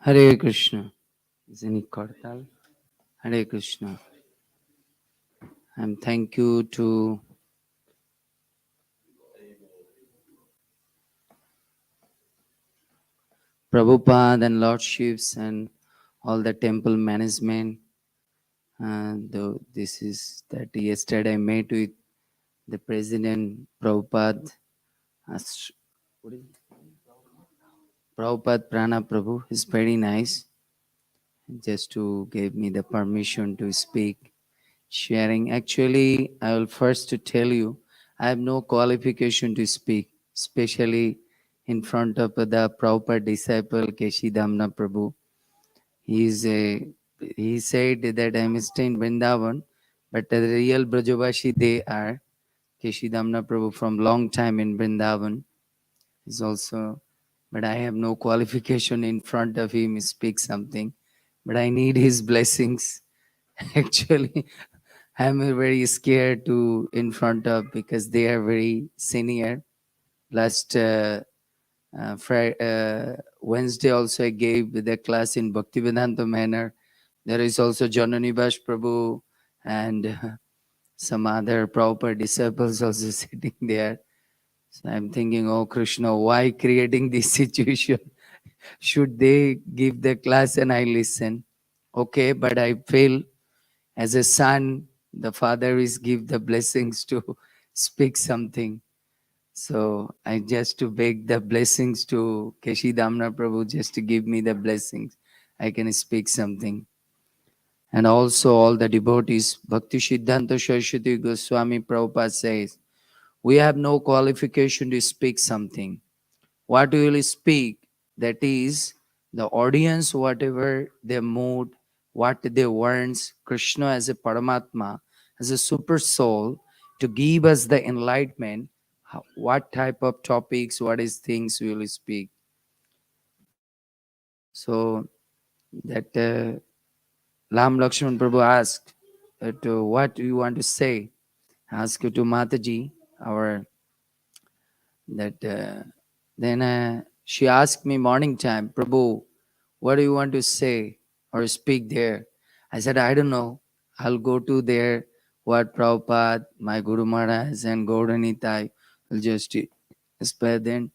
Hare Krishna. Is any Kortal? Hare Krishna. And thank you to Prabhupada and Lordships and all the temple management. Though this is that yesterday I met with the President Prabhupada. What is it? Prabhupada Prana Prabhu is very nice. Just to give me the permission to speak, sharing. Actually, I will first to tell you, I have no qualification to speak, especially in front of the proper disciple Keshidamna Prabhu. He said that I am staying in Vrindavan, but the real Brajavashi they are. Keshidamna Prabhu from long time in Vrindavan is also, but I have no qualification in front of him to speak something. But I need his blessings. Actually, I'm very scared to in front of because they are very senior. Last Wednesday also I gave the class in Bhaktivedanta manner. There is also Jananivash Prabhu and some other proper disciples also sitting there. So I'm thinking, oh Krishna, why creating this situation? Should they give the class and I listen? Okay, but I feel as a son, the father is give the blessings to speak something. So I just to beg the blessings to Keshi Damna Prabhu just to give me the blessings. I can speak something. And also all the devotees, Bhakti Siddhanta Saraswati Goswami Prabhupada says, we have no qualification to speak something. What we will speak, that is the audience, whatever their mood, what they want, Krishna as a Paramatma, as a super soul, to give us the enlightenment, what type of topics, what is things we will speak. So that Ram Lakshman Prabhu asked that what do you want to say? Ask to Mataji, our that then she asked me morning time, Prabhu, what do you want to say or speak there? I said, I don't know. I'll go to there. What Prabhupada, my Guru Maharaj and Gauranitai will just spare. Then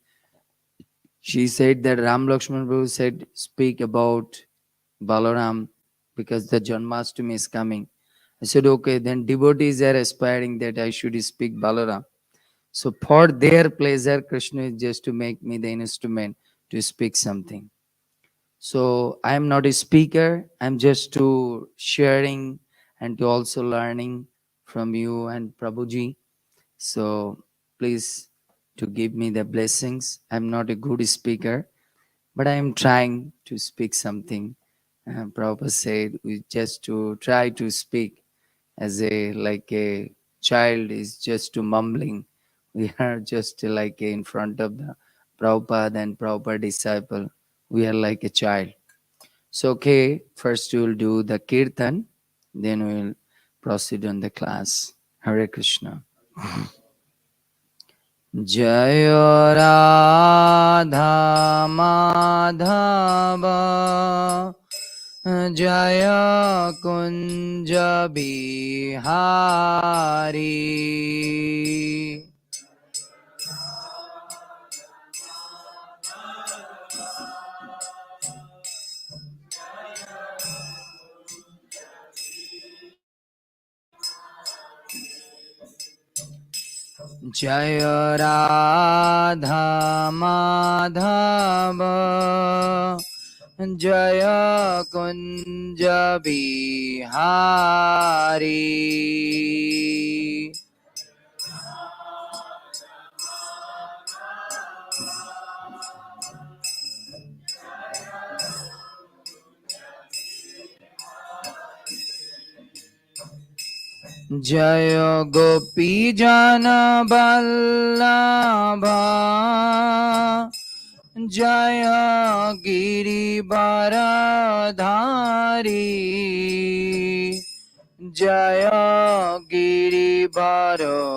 she said that Ram Lakshman Prabhu said, speak about Balaram because the Janmastami is coming. I said, okay, then devotees are aspiring that I should speak Balaram. So for their pleasure, Krishna is just to make me the instrument to speak something. So I am not a speaker. I'm just to sharing and to also learning from you and Prabhuji. So please to give me the blessings. I'm not a good speaker, but I am trying to speak something. Prabhupada said we just to try to speak as a like a child is just to mumbling. We are just like in front of the Prabhupada and Prabhupada disciple. We are like a child. So okay, first we will do the kirtan, then we will proceed on the class. Hare Krishna. Jaya Radha Madhava Jaya Kunja Bihari Jaya Radha Madhava Jaya Kunja Bihari Jaya Gopi Jana Vallabha Jaya Giri Baradhari Jaya Giri Baradhari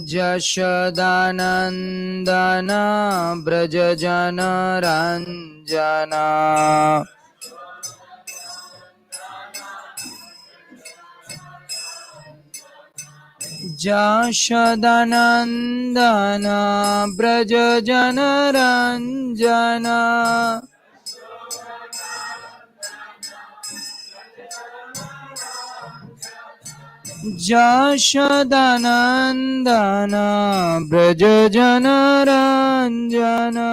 Jashodanandana Brajajana Ranjana Jashodanandana Brajajana Ranjana Jashodanandana Brajajana Ranjana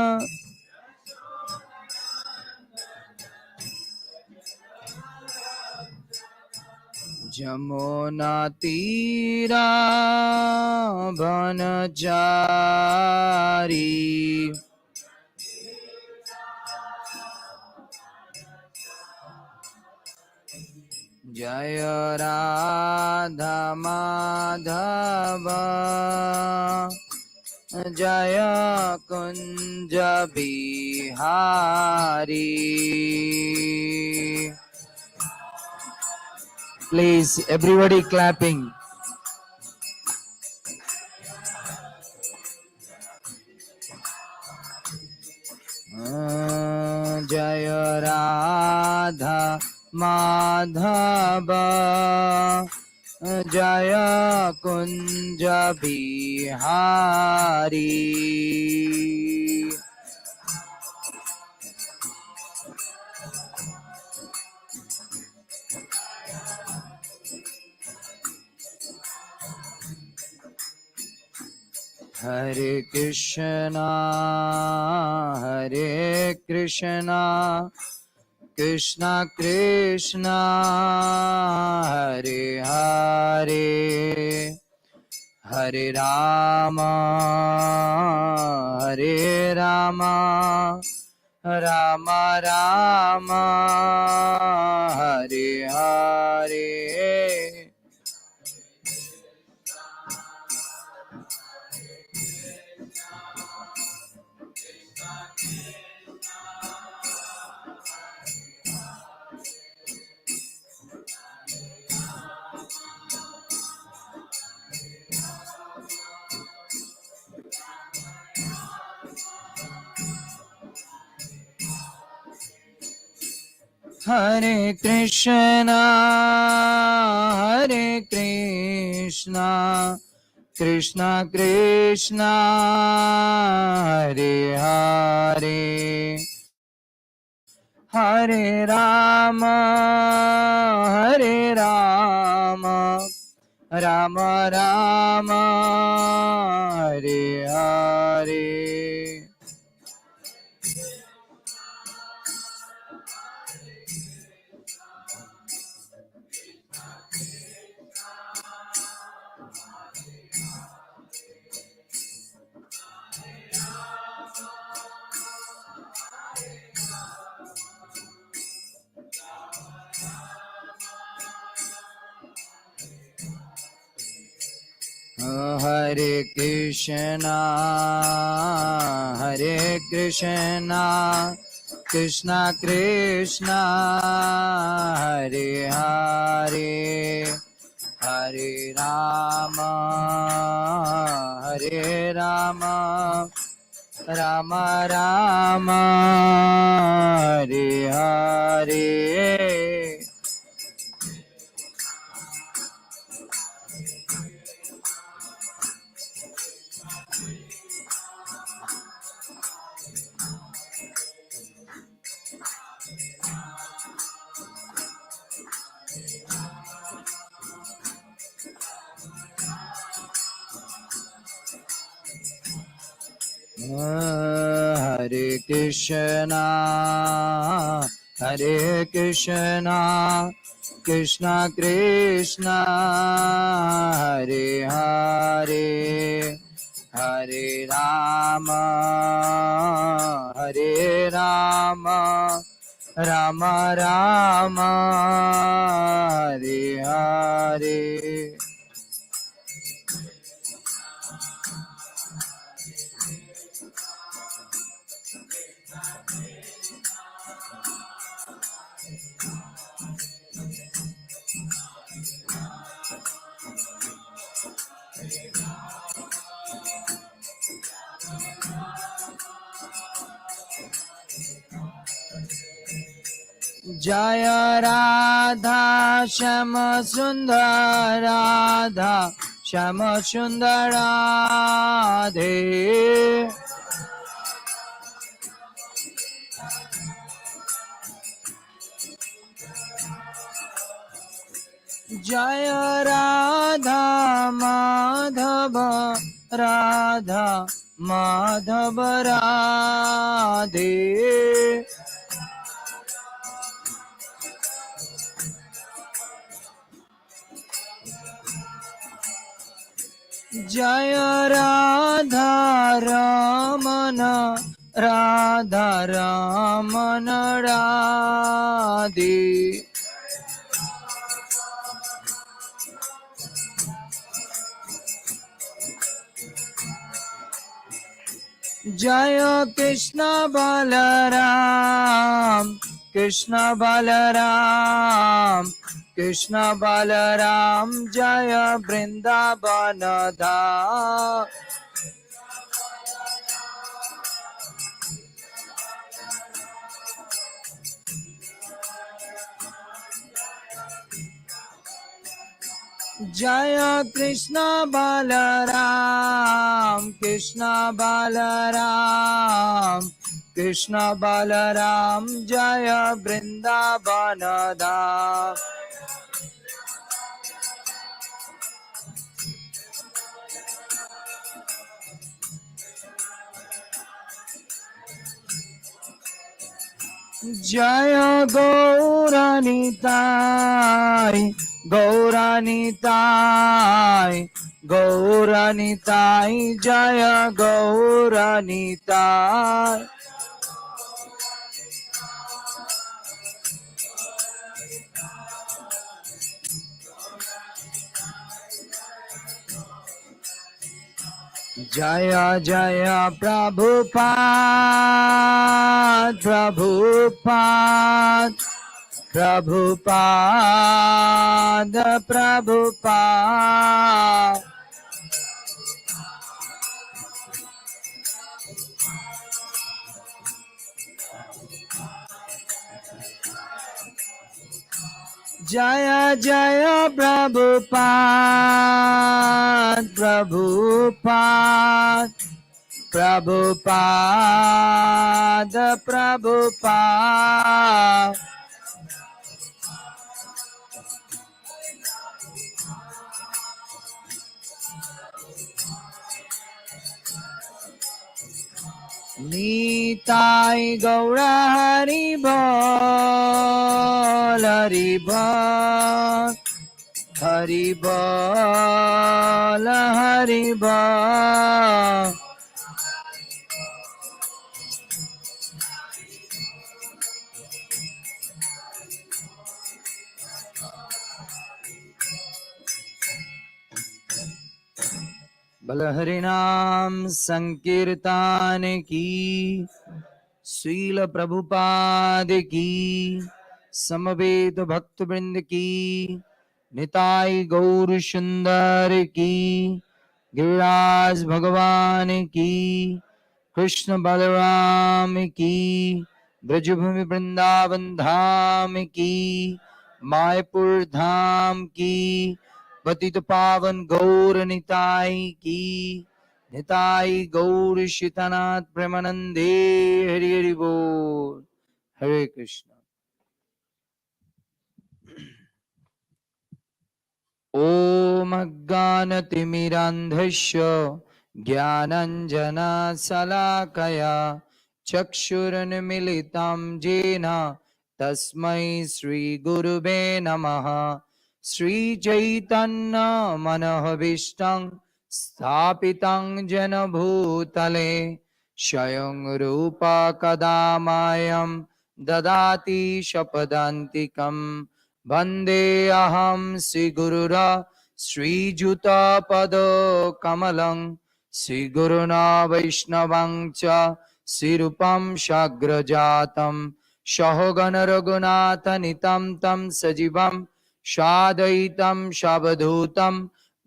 Jamuna Tira Vanachari Jaya Radha Madhava Jaya Kunja Bihari. Please, everybody clapping. Jaya Radha Madhava Jaya Kunja Bihari. Hare Krishna Krishna Krishna Hare Hare Hare Rama Rama Rama Hare Hare. Hare Krishna Krishna Krishna Hare Hare Hare Rama Rama Rama Hare Hare. Hare Krishna Krishna Krishna Hare Hare Hare Rama Rama Rama Hare Hare. Hare Krishna Krishna Krishna Hare Hare Hare Rama Rama Rama Hare Hare. Jaya Radha Shama Sundar Radha Shama Sundar Radhe. Jaya Radha Madhava Radha Madhava Radhe. Jaya Radha Ramana Radha Ramana Radhe. Jaya Krishna Balaram Krishna Balaram Krishna Balaram Jaya Vrindavana Dham. Jaya Krishna Balaram Krishna Balaram Krishna Balaram Jaya Vrindavana Dham. Jaya Gauranitai Gauranitai Gauranitai Jaya Gauranitai. Jaya Jaya Prabhupada Prabhupada Prabhupada Prabhupada. Jaya Jaya Prabhupada Prabhupada Prabhupada Prabhupada. Nitai Gaura Hari Bol Hari Bol Hari Bol Hari Bol. बल हरि नाम संकीर्तन की, शील प्रभुपाद की, समवेत भक्त वृंद की, निताई गौर सुंदर की, गिरिराज भगवान की, कृष्ण बलराम की, ब्रजभूमि वृंदावन धाम की, मायपुर धाम की, पतित पावन गौर निताई की, निताई गौर शीतनाथ प्रेमानंदे। हरि हरि बोल। हरे कृष्ण। ओम अज्ञानतिमिरान्धस्य ज्ञानाञ्जनशलाकया चक्षुरुन्मीलितं येन तस्मै श्रीगुरुवे नमः। श्रीचैतन्यमनोभीष्टं स्थापितं येन भूतले स्वयं रूप कदा मह्यं ददाति स्वपदान्तिकम्। वन्दे अहं श्रीगुरुरा श्रीयुतपदकमलं श्रीगुरुणा वैष्णवं च श्रीरूपं साग्रजातं सहगण रघुनाथनितं तं सजीवं साद्वैतं सावधूतं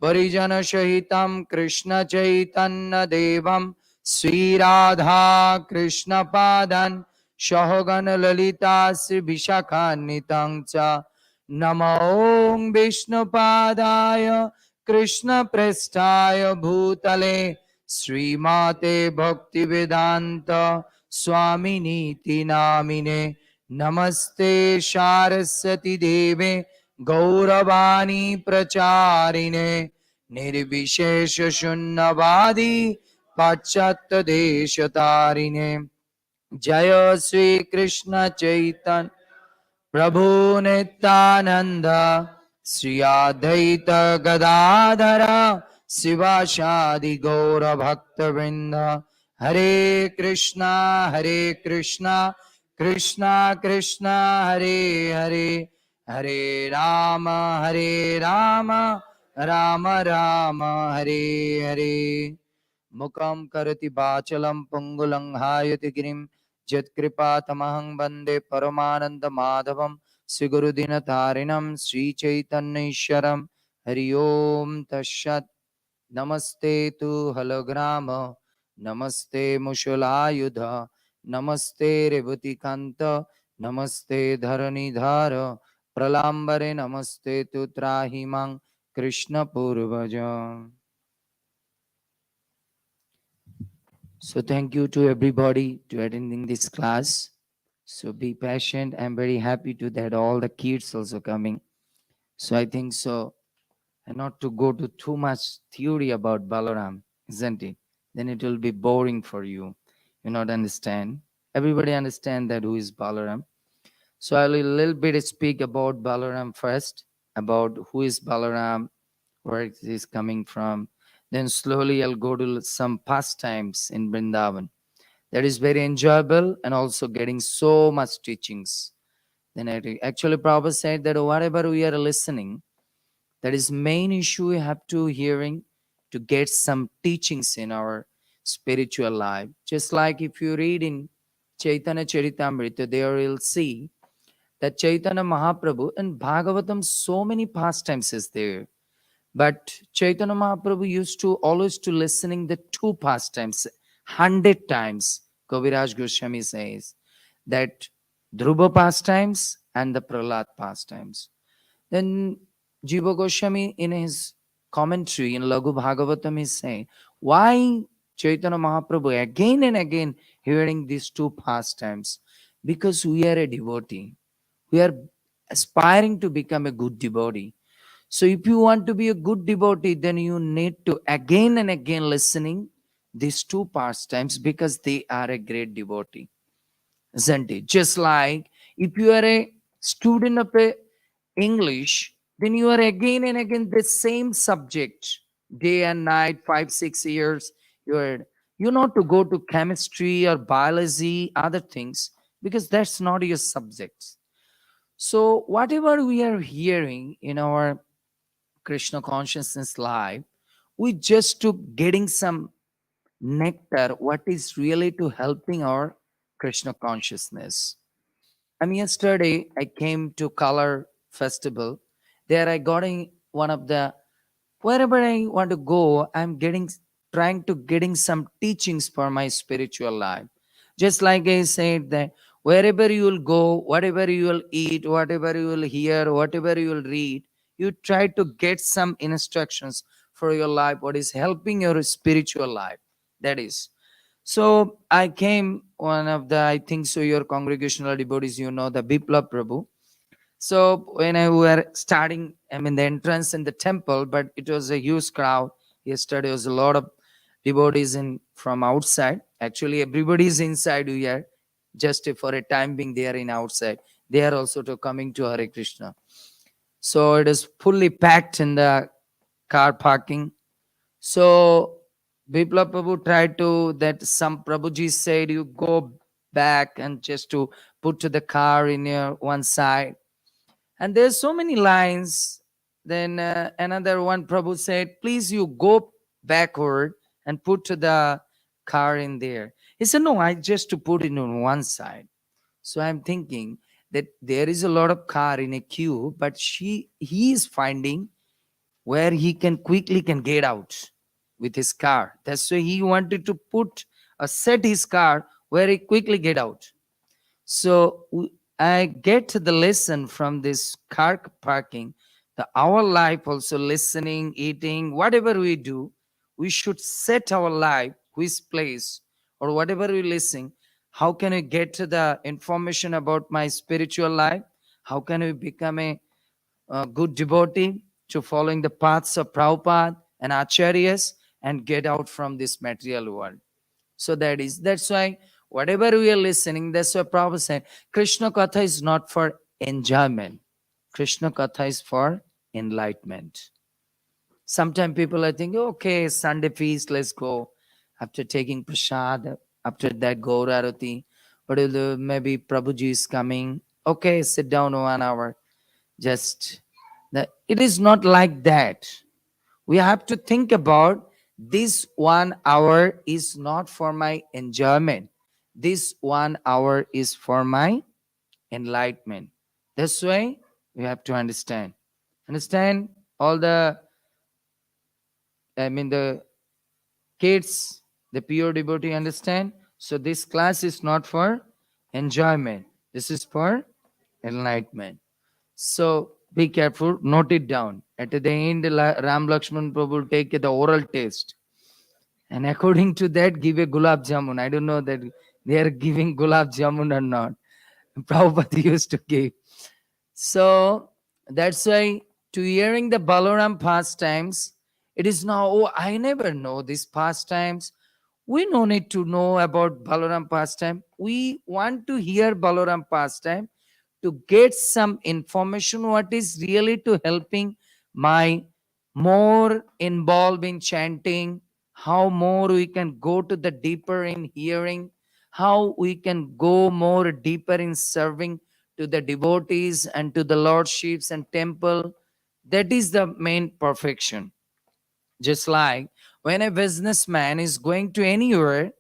परिजनसहितं कृष्णचैतन्यदेवं Shri Radha कृष्णपादान् Shahogana Lalita Sri Vishakhanitang cha Namo Vishnu Padaya Krishna Prestaya Bhutale Srimate Bhakti Vedanta Swaminiti Namine Namaste Saraswati Deve Gauravani Pracharine Nirvishesha Shunnavadi Pachat Deshatarine Jaya Sri Krishna Chaitanya Prabhu Nityananda Sri Advaita Gadadhara Sivashadi Gaura Bhakta Vrinda Hare Krishna Krishna Krishna Hare Hare Hare Rama Rama Rama Hare Hare Mukam karati bachalam pungulang hayati girim Jatkripatamahang Bande Paramananda Madhavam Sigurudina Tarinam Sri Chaitanya Isharam Hari Om Tashat Namaste tu Halograma Namaste Mushalayudha Namaste Rebutikanta Namaste Dharanidhara Pralambare Namaste tu Trahimang Krishna Purvaja. So thank you to everybody to attending this class. So be patient. I'm very happy to that all the kids also coming. So I think so, and not to go to too much theory about Balaram, isn't it? Then it will be boring for you. You not understand. Everybody understand that who is Balaram. So I'll a little bit speak about Balaram first, about who is Balaram, where it is coming from. Then slowly I'll go to some pastimes in Vrindavan. That is very enjoyable and also getting so much teachings. Then actually Prabhupada said that whatever we are listening, that is main issue we have to hearing to get some teachings in our spiritual life. Just like if you read in Chaitanya Charitamrita, there you'll see that Chaitanya Mahaprabhu and Bhagavatam, so many pastimes is there. But Chaitanya Mahaprabhu used to always to listening the two pastimes, 100 times. Kaviraj Goswami says that Dhruva pastimes and the Prahlad pastimes. Then Jiva Goswami in his commentary in Laghu Bhagavatam is saying, why Chaitanya Mahaprabhu again and again hearing these two pastimes? Because we are a devotee. We are aspiring to become a good devotee. So if you want to be a good devotee, then you need to again and again listening these two pastimes because they are a great devotee, isn't it? Just like if you are a student of a English, then you are again and again the same subject, day and night, 5 6 years. You not to go to chemistry or biology, other things, because that's not your subjects. So whatever we are hearing in our Krishna consciousness life, we just to getting some nectar, what is really to helping our Krishna consciousness. Yesterday I came to Color Festival. There I got in one of the, wherever I want to go, I'm getting trying to getting some teachings for my spiritual life. Just like I said that wherever you will go, whatever you will eat, whatever you will hear, whatever you will read, you try to get some instructions for your life, what is helping your spiritual life. That is. So I came one of the, I think so your congregational devotees, you know, the Biplab Prabhu. So when I were starting, the entrance in the temple, but it was a huge crowd. Yesterday was a lot of devotees in from outside. Actually, everybody is inside here, just for a time being they are in outside. They are also to coming to Hare Krishna. So it is fully packed in the car parking. So Biplab Prabhu tried to, that some Prabhuji said you go back and just to put to the car in your one side. And there's so many lines. Then another one Prabhu said, please you go backward and put to the car in there. He said, no, I just to put it on one side. So I'm thinking that there is a lot of car in a queue, but he is finding where he can quickly can get out with his car. That's why he wanted to put set his car where he quickly get out. So I get the lesson from this car parking. Our life also listening, eating, whatever we do, we should set our life, which place or whatever we listen. How can we get to the information about my spiritual life? How can we become a good devotee to following the paths of Prabhupada and Acharyas and get out from this material world? So that's why whatever we are listening, that's why Prabhupada said, Krishna Katha is not for enjoyment. Krishna Katha is for enlightenment. Sometimes people are thinking, okay, Sunday feast, let's go. After taking prasad, after that Gaur Arati, but maybe Prabhuji is coming. Okay, sit down 1 hour. Just that it is not like that. We have to think about this 1 hour is not for my enjoyment. This 1 hour is for my enlightenment. That's why we have to understand. Understand all the kids, the pure devotee understand. So this class is not for enjoyment. This is for enlightenment. So be careful, note it down. At the end, Ram Lakshman Prabhu will take the oral taste. And according to that, give a gulab jamun. I don't know that they are giving gulab jamun or not. Prabhupada used to give. So that's why to hearing the Balaram pastimes, it is now, oh, I never know these pastimes. We no need to know about Balaram pastime. We want to hear Balaram pastime to get some information what is really to helping my more involved in chanting, how more we can go to the deeper in hearing, how we can go more deeper in serving to the devotees and to the lordships and temple. That is the main perfection. Just like when a businessman is going to anywhere,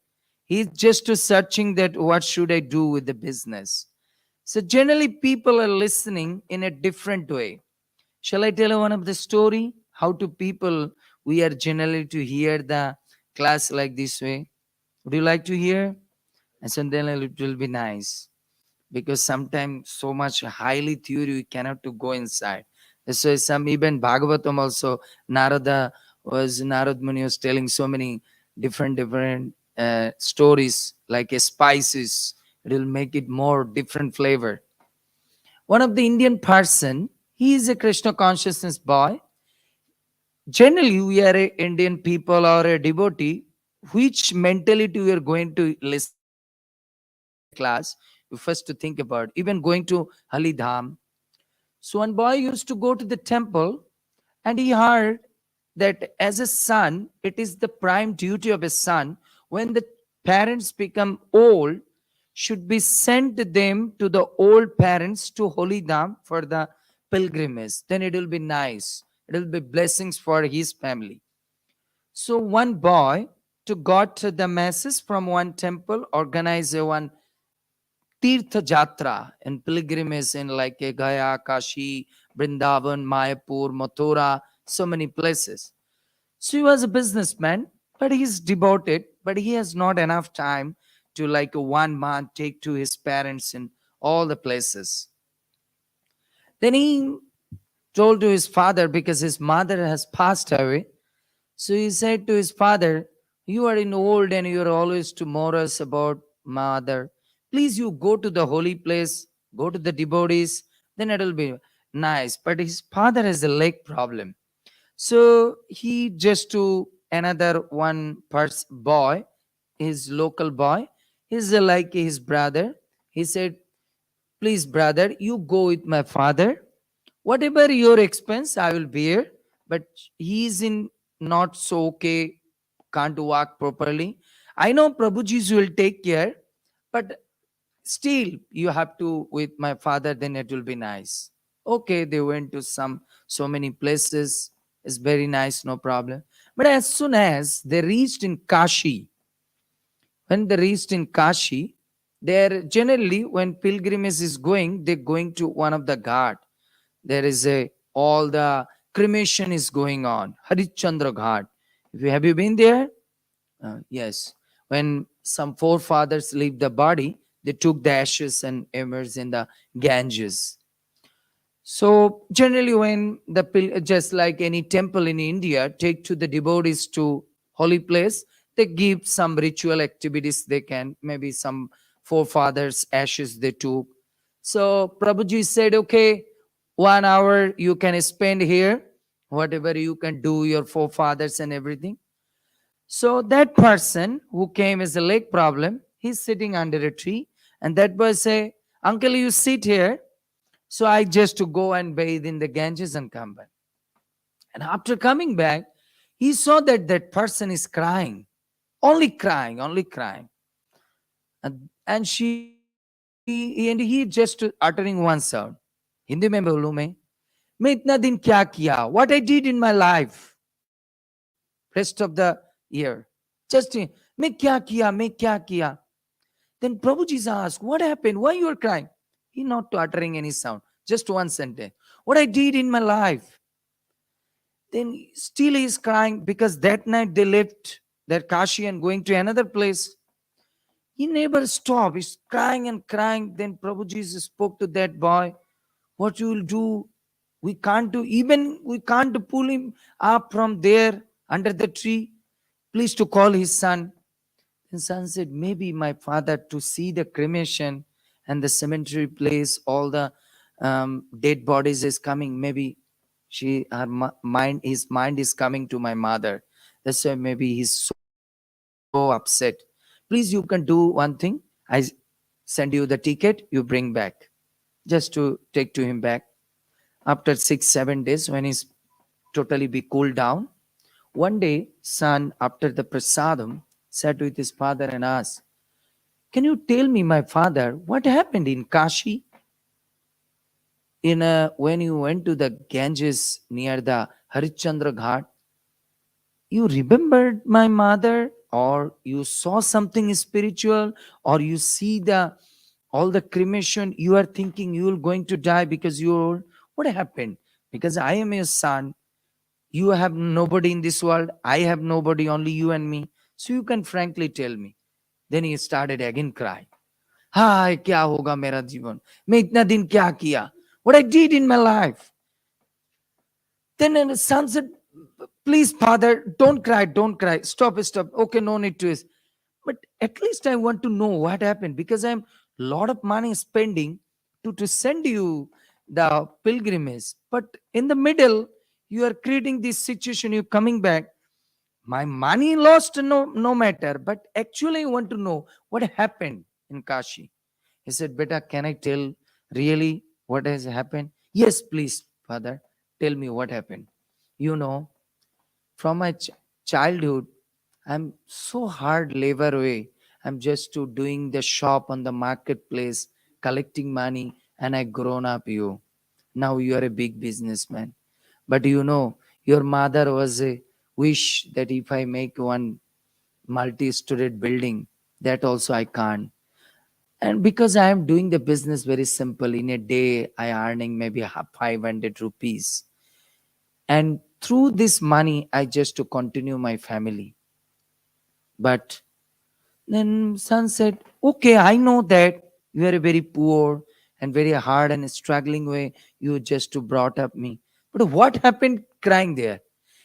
he's just searching that what should I do with the business. So generally people are listening in a different way. Shall I tell you one of the story? How to people we are generally to hear the class like this way? Would you like to hear? And so then it will be nice because sometimes so much highly theory we cannot to go inside. So some even Bhagavatam also Narad Muni was telling so many different stories like a spices. It will make it more different flavor. One of the Indian person, he is a Krishna consciousness boy. Generally, we are a Indian people or a devotee. Which mentality we are going to listen in the class? You first to think about. Even going to Halidham. So one boy used to go to the temple and he heard that as a son, it is the prime duty of a son when the parents become old, should be sent them to the old parents to Holidham for the pilgrimage. Then it will be nice. It will be blessings for his family. So one boy to got the masses from one temple, organize a one Tirtha Jatra and pilgrimage in like a Gaya, Kashi, Brindavan, Mayapur, Mathura, so many places. So he was a businessman, but he's devoted, but he has not enough time to like a 1 month take to his parents in all the places. Then he told to his father because his mother has passed away. So he said to his father, you are in old and you are always to morose about mother. Please you go to the holy place, go to the devotees, then it will be nice. But his father has a leg problem. So he just to another one boy, his local boy, he's like his brother. He said, please brother, you go with my father. Whatever your expense, I will bear. But he's in not so okay, can't walk properly. I know Prabhuji's will take care, but still you have to with my father, then it will be nice. Okay, they went to so many places. It's very nice, no problem. But as soon as they reached in Kashi, when they reached in Kashi, they're generally when pilgrimage is going, they're going to one of the ghat. There is a all the cremation is going on. Harichandra Ghat. Have you been there? Yes. When some forefathers leave the body, They took the ashes and immersed in the Ganges. So generally, when just like any temple in India, take to the devotees to holy place, they give some ritual activities. They can maybe some forefathers' ashes they took. So Prabhuji said, okay, 1 hour you can spend here, whatever you can do, your forefathers and everything. So that person who came as a leg problem, he's sitting under a tree, and that boy say, "Uncle, you sit here." So I just to go and bathe in the Ganges and come back. And after coming back, he saw that that person is crying, only crying, only crying. And he just uttering one sound. Hindi mein bolu मैं इतना दिन क्या किया? What I did in my life, rest of the year. Just मैं क्या किया? मैं क्या किया? Then Prabhuji asked, what happened? Why you are crying? He not uttering any sound, just one sentence. What I did in my life. Then still he is crying because that night they left their Kashi and going to another place. He never stopped. He's crying and crying. Then Prabhuji spoke to that boy. What you will do? We can't do, even we can't pull him up from there under the tree. Please to call his son. And son said, maybe my father to see the cremation and the cemetery place, all the dead bodies is coming. Maybe his mind is coming to my mother. That's why maybe he's so upset. Please, you can do one thing. I send you the ticket, you bring back. Just to take to him back. After 6-7 days, when he's totally be cooled down, one day, son, after the prasadam, sat with his father and asked, can you tell me, my father, what happened in Kashi? When you went to the Ganges near the Harichandra Ghat, you remembered my mother, or you saw something spiritual, or you see the all the cremation, you are thinking you are going to die because you're what happened? Because I am your son, you have nobody in this world, I have nobody, only you and me. So you can frankly tell me. Then he started again crying. हाय क्या होगा मेरा जीवन, मैं इतना दिन क्या किया, what I did in my life. Then the son said, please father, don't cry, don't cry, stop, okay, no need to. But at least I want to know what happened, because I'm a lot of money spending to send you the pilgrimage, but in the middle you are creating this situation, you coming back, my money lost, no matter, but actually I want to know what happened in Kashi. He said, beta, can I tell really what has happened? Yes, please father, tell me what happened. You know, from my childhood, I'm so hard labor way. I'm just to doing the shop on the marketplace, collecting money, and I grown up you. Now you are a big businessman. But you know, your mother was a wish that if I make one multi-storied building, that also I can't. And because I am doing the business very simple, in a day I earning maybe 500 rupees. And through this money, I just to continue my family. But then son said, okay, I know that you are a very poor and very hard and struggling way. You just to brought up me. But what happened crying there?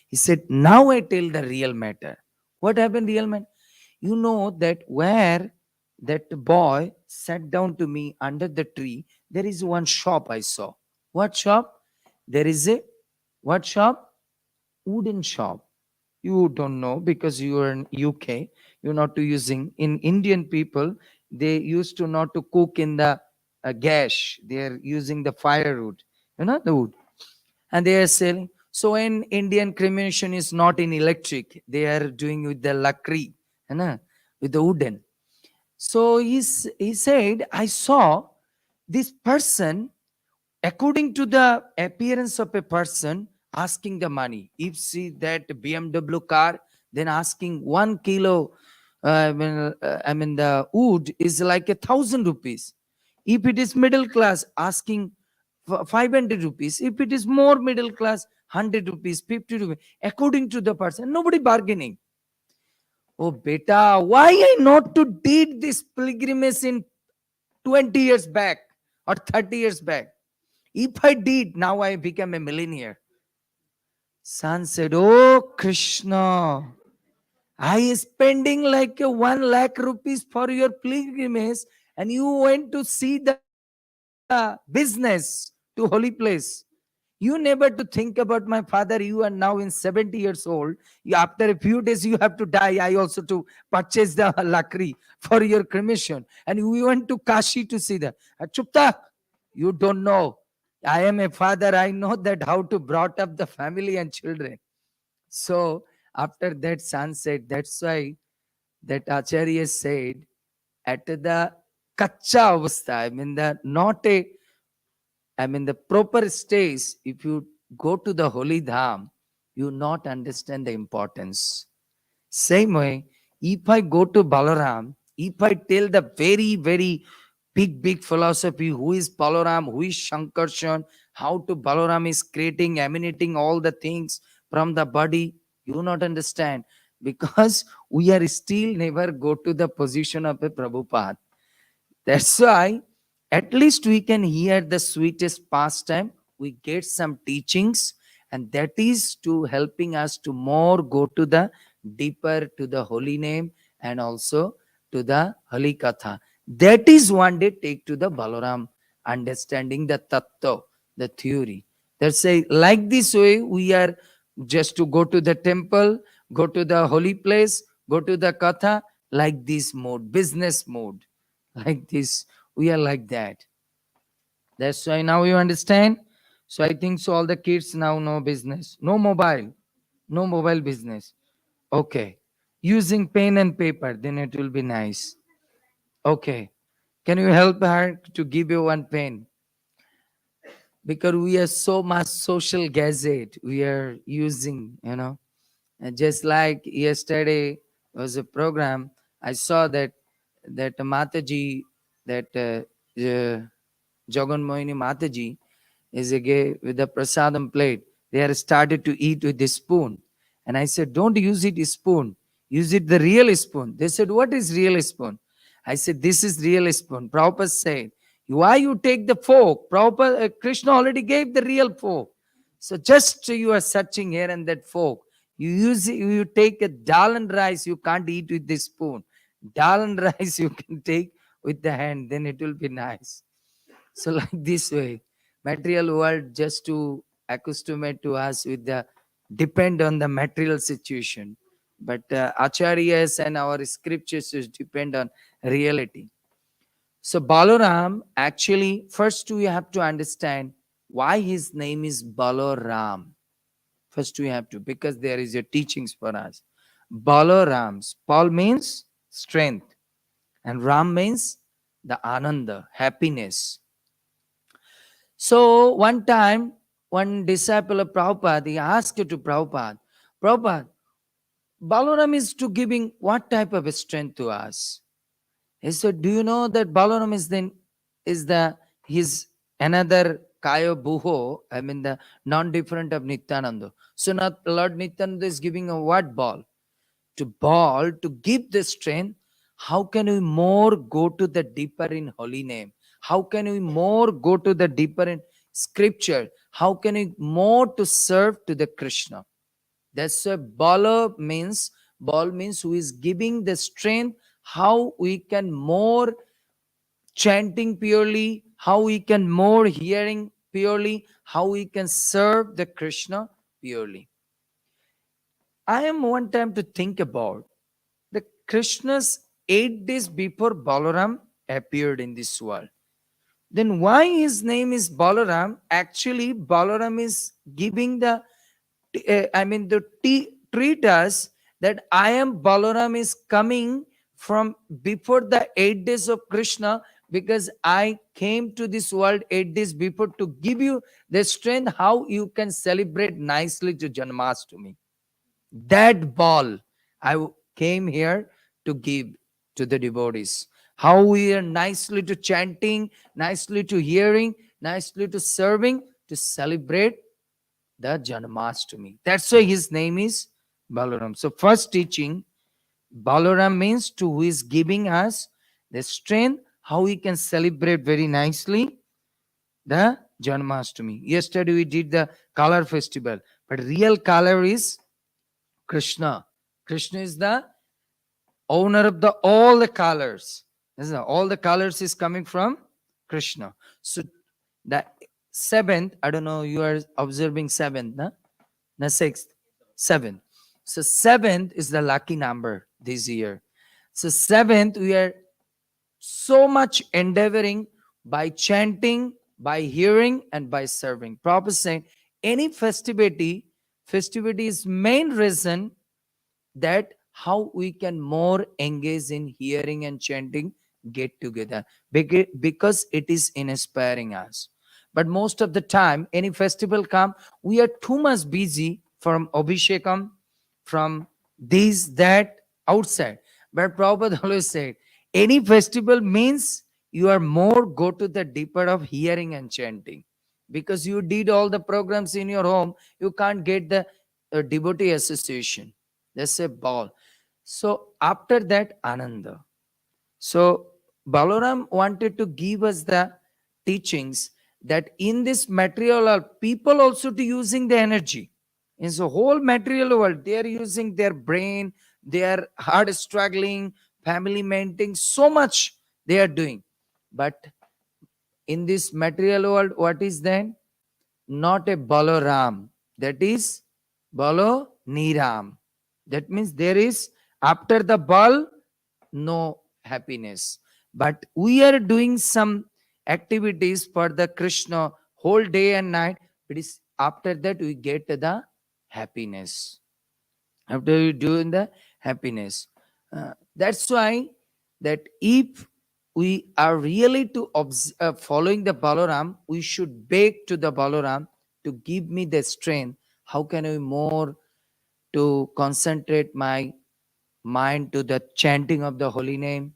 He said, now I tell the real matter. What happened real matter? You know that where that boy sat down to me under the tree, there is one shop I saw. What shop? There is a what shop? Wooden shop. You don't know because you are in UK. You're not to using in Indian people. They used to not to cook in the gas. They are using the firewood. You know the wood, and they are selling. So in Indian cremation is not in electric. They are doing with the lakri, you know, with the wooden. So he said, I saw this person according to the appearance of a person asking the money. If see that BMW car, then asking 1 kilo, the wood is like 1,000 rupees. If it is middle class, asking 500 rupees. If it is more middle class, 100 rupees, 50 rupees, according to the person. Nobody bargaining. Oh, beta, why I not to did this pilgrimage in 20 years back or 30 years back. If I did, now I become a millionaire. Son said, "Oh Krishna, I is spending like a 1 lakh rupees for your pilgrimage, and you went to see the business to holy place. You never to think about my father. You are now in 70 years old. After a few days, you have to die. I also to purchase the lakri for your cremation. And we went to Kashi to see that. Chupta, you don't know. I am a father. I know that how to brought up the family and children." So after that, son said, that's why that Acharya said, at the kacha avastha, the proper stage, if you go to the holy dham, you not understand the importance. Same way, if I go to Balaram, if I tell the very, very big philosophy, who is Balaram, who is Shankarshan, how to Balaram is creating, emanating all the things from the body, you not understand. Because we are still never go to the position of a Prabhupada. That's why at least we can hear the sweetest pastime. We get some teachings, and that is to helping us to more go to the deeper to the holy name and also to the Holy Katha. That is one day take to the Balaram, understanding the tattva, the theory. That's a like this way we are just to go to the temple, go to the holy place, go to the Katha, like this mode, business mode. Like this, we are like that. That's why now you understand. So I think so all the kids now know business, no mobile business. Okay, using pen and paper, then it will be nice. Okay, can you help her to give you one pen? Because we are so much social gadget we are using, And just like yesterday was a program, I saw that Mataji, that Jagan Mohini Mataji is a gay with the prasadam plate. They are started to eat with the spoon. And I said, don't use it spoon. Use it the real spoon. They said, what is real spoon? I said, this is real spoon. Prabhupada said, why you take the fork? Prabhupada, Krishna already gave the real fork. So just you are searching here and that fork. You use it, you take a dal and rice, you can't eat with the spoon. Dal and rice you can take with the hand, then it will be nice. So like this way, material world just to accustomate to us with the depend on the material situation. But acharyas and our scriptures is depend on reality. So Balaram, actually, first we have to understand why his name is Balaram. First we have to, because there is a teachings for us. Balarams. Bal means strength, and Ram means the ananda, happiness. So one time, one disciple of Prabhupada, he asked to Prabhupada, Prabhupada, Balaram is to giving what type of a strength to us? He said, do you know that Balaram is the his another Kaya Buho, the non-different of Nityananda. So not Lord Nityananda is giving a what ball? To give the strength. How can we more go to the deeper in holy name? How can we more go to the deeper in scripture? How can we more to serve to the Krishna? That's a ball means who is giving the strength, how we can more chanting purely, how we can more hearing purely, how we can serve the Krishna purely. I am one time to think about the Krishna's 8 days before Balaram appeared in this world. Then why his name is Balaram? Actually, Balaram is giving treat us that I am Balaram is coming from before the 8 days of Krishna, because I came to this world 8 days before to give you the strength how you can celebrate nicely to Janmastami. That ball came here to give to the devotees. How we are nicely to chanting, nicely to hearing, nicely to serving, to celebrate the Janmastami. That's why his name is Balaram. So first teaching, Balaram means to who is giving us the strength, how we can celebrate very nicely the Janmastami. Yesterday we did the color festival, but real color is Krishna. Krishna is the owner of the all the colors. All the colors is coming from Krishna. So the seventh, I don't know, you are observing seventh, no? The sixth, seventh. So seventh is the lucky number this year. So seventh, we are so much endeavoring by chanting, by hearing, and by serving. Prabhupada saying any festivity is main reason that how we can more engage in hearing and chanting get together, because it is inspiring us. But most of the time any festival come, we are too much busy from abhishekam, from this that outside. But Prabhupada always said any festival means you are more go to the deeper of hearing and chanting, because you did all the programs in your home, you can't get the devotee association. That's a ball. So after that, Ananda. So Balaram wanted to give us the teachings that in this material world, people also to using the energy. In the whole material world, they are using their brain, they are hard struggling, family maintaining, so much they are doing. But in this material world, what is then? Not a Balaram. That is Balo Niram. That means there is after the ball, no happiness. But we are doing some activities for the Krishna whole day and night. It is after that we get the happiness. After you doing the happiness. That's why that if we are really to following the Balaram, we should beg to the Balaram to give me the strength. How can I more to concentrate my mind to the chanting of the holy name,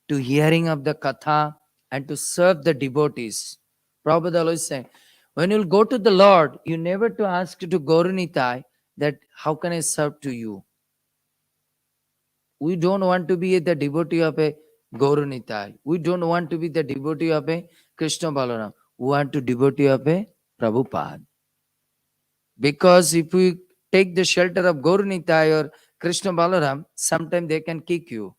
to hearing of the katha, and to serve the devotees. Prabhupada always say, when you'll go to the Lord, you never to ask to Gauranitai that how can I serve to you. We don't want to be the devotee of a Gauranitai. We don't want to be the devotee of a Krishna Balaram. We want to devotee of a Prabhupada. Because if we take the shelter of Gauranitai or Krishna Balaram, sometimes they can kick you.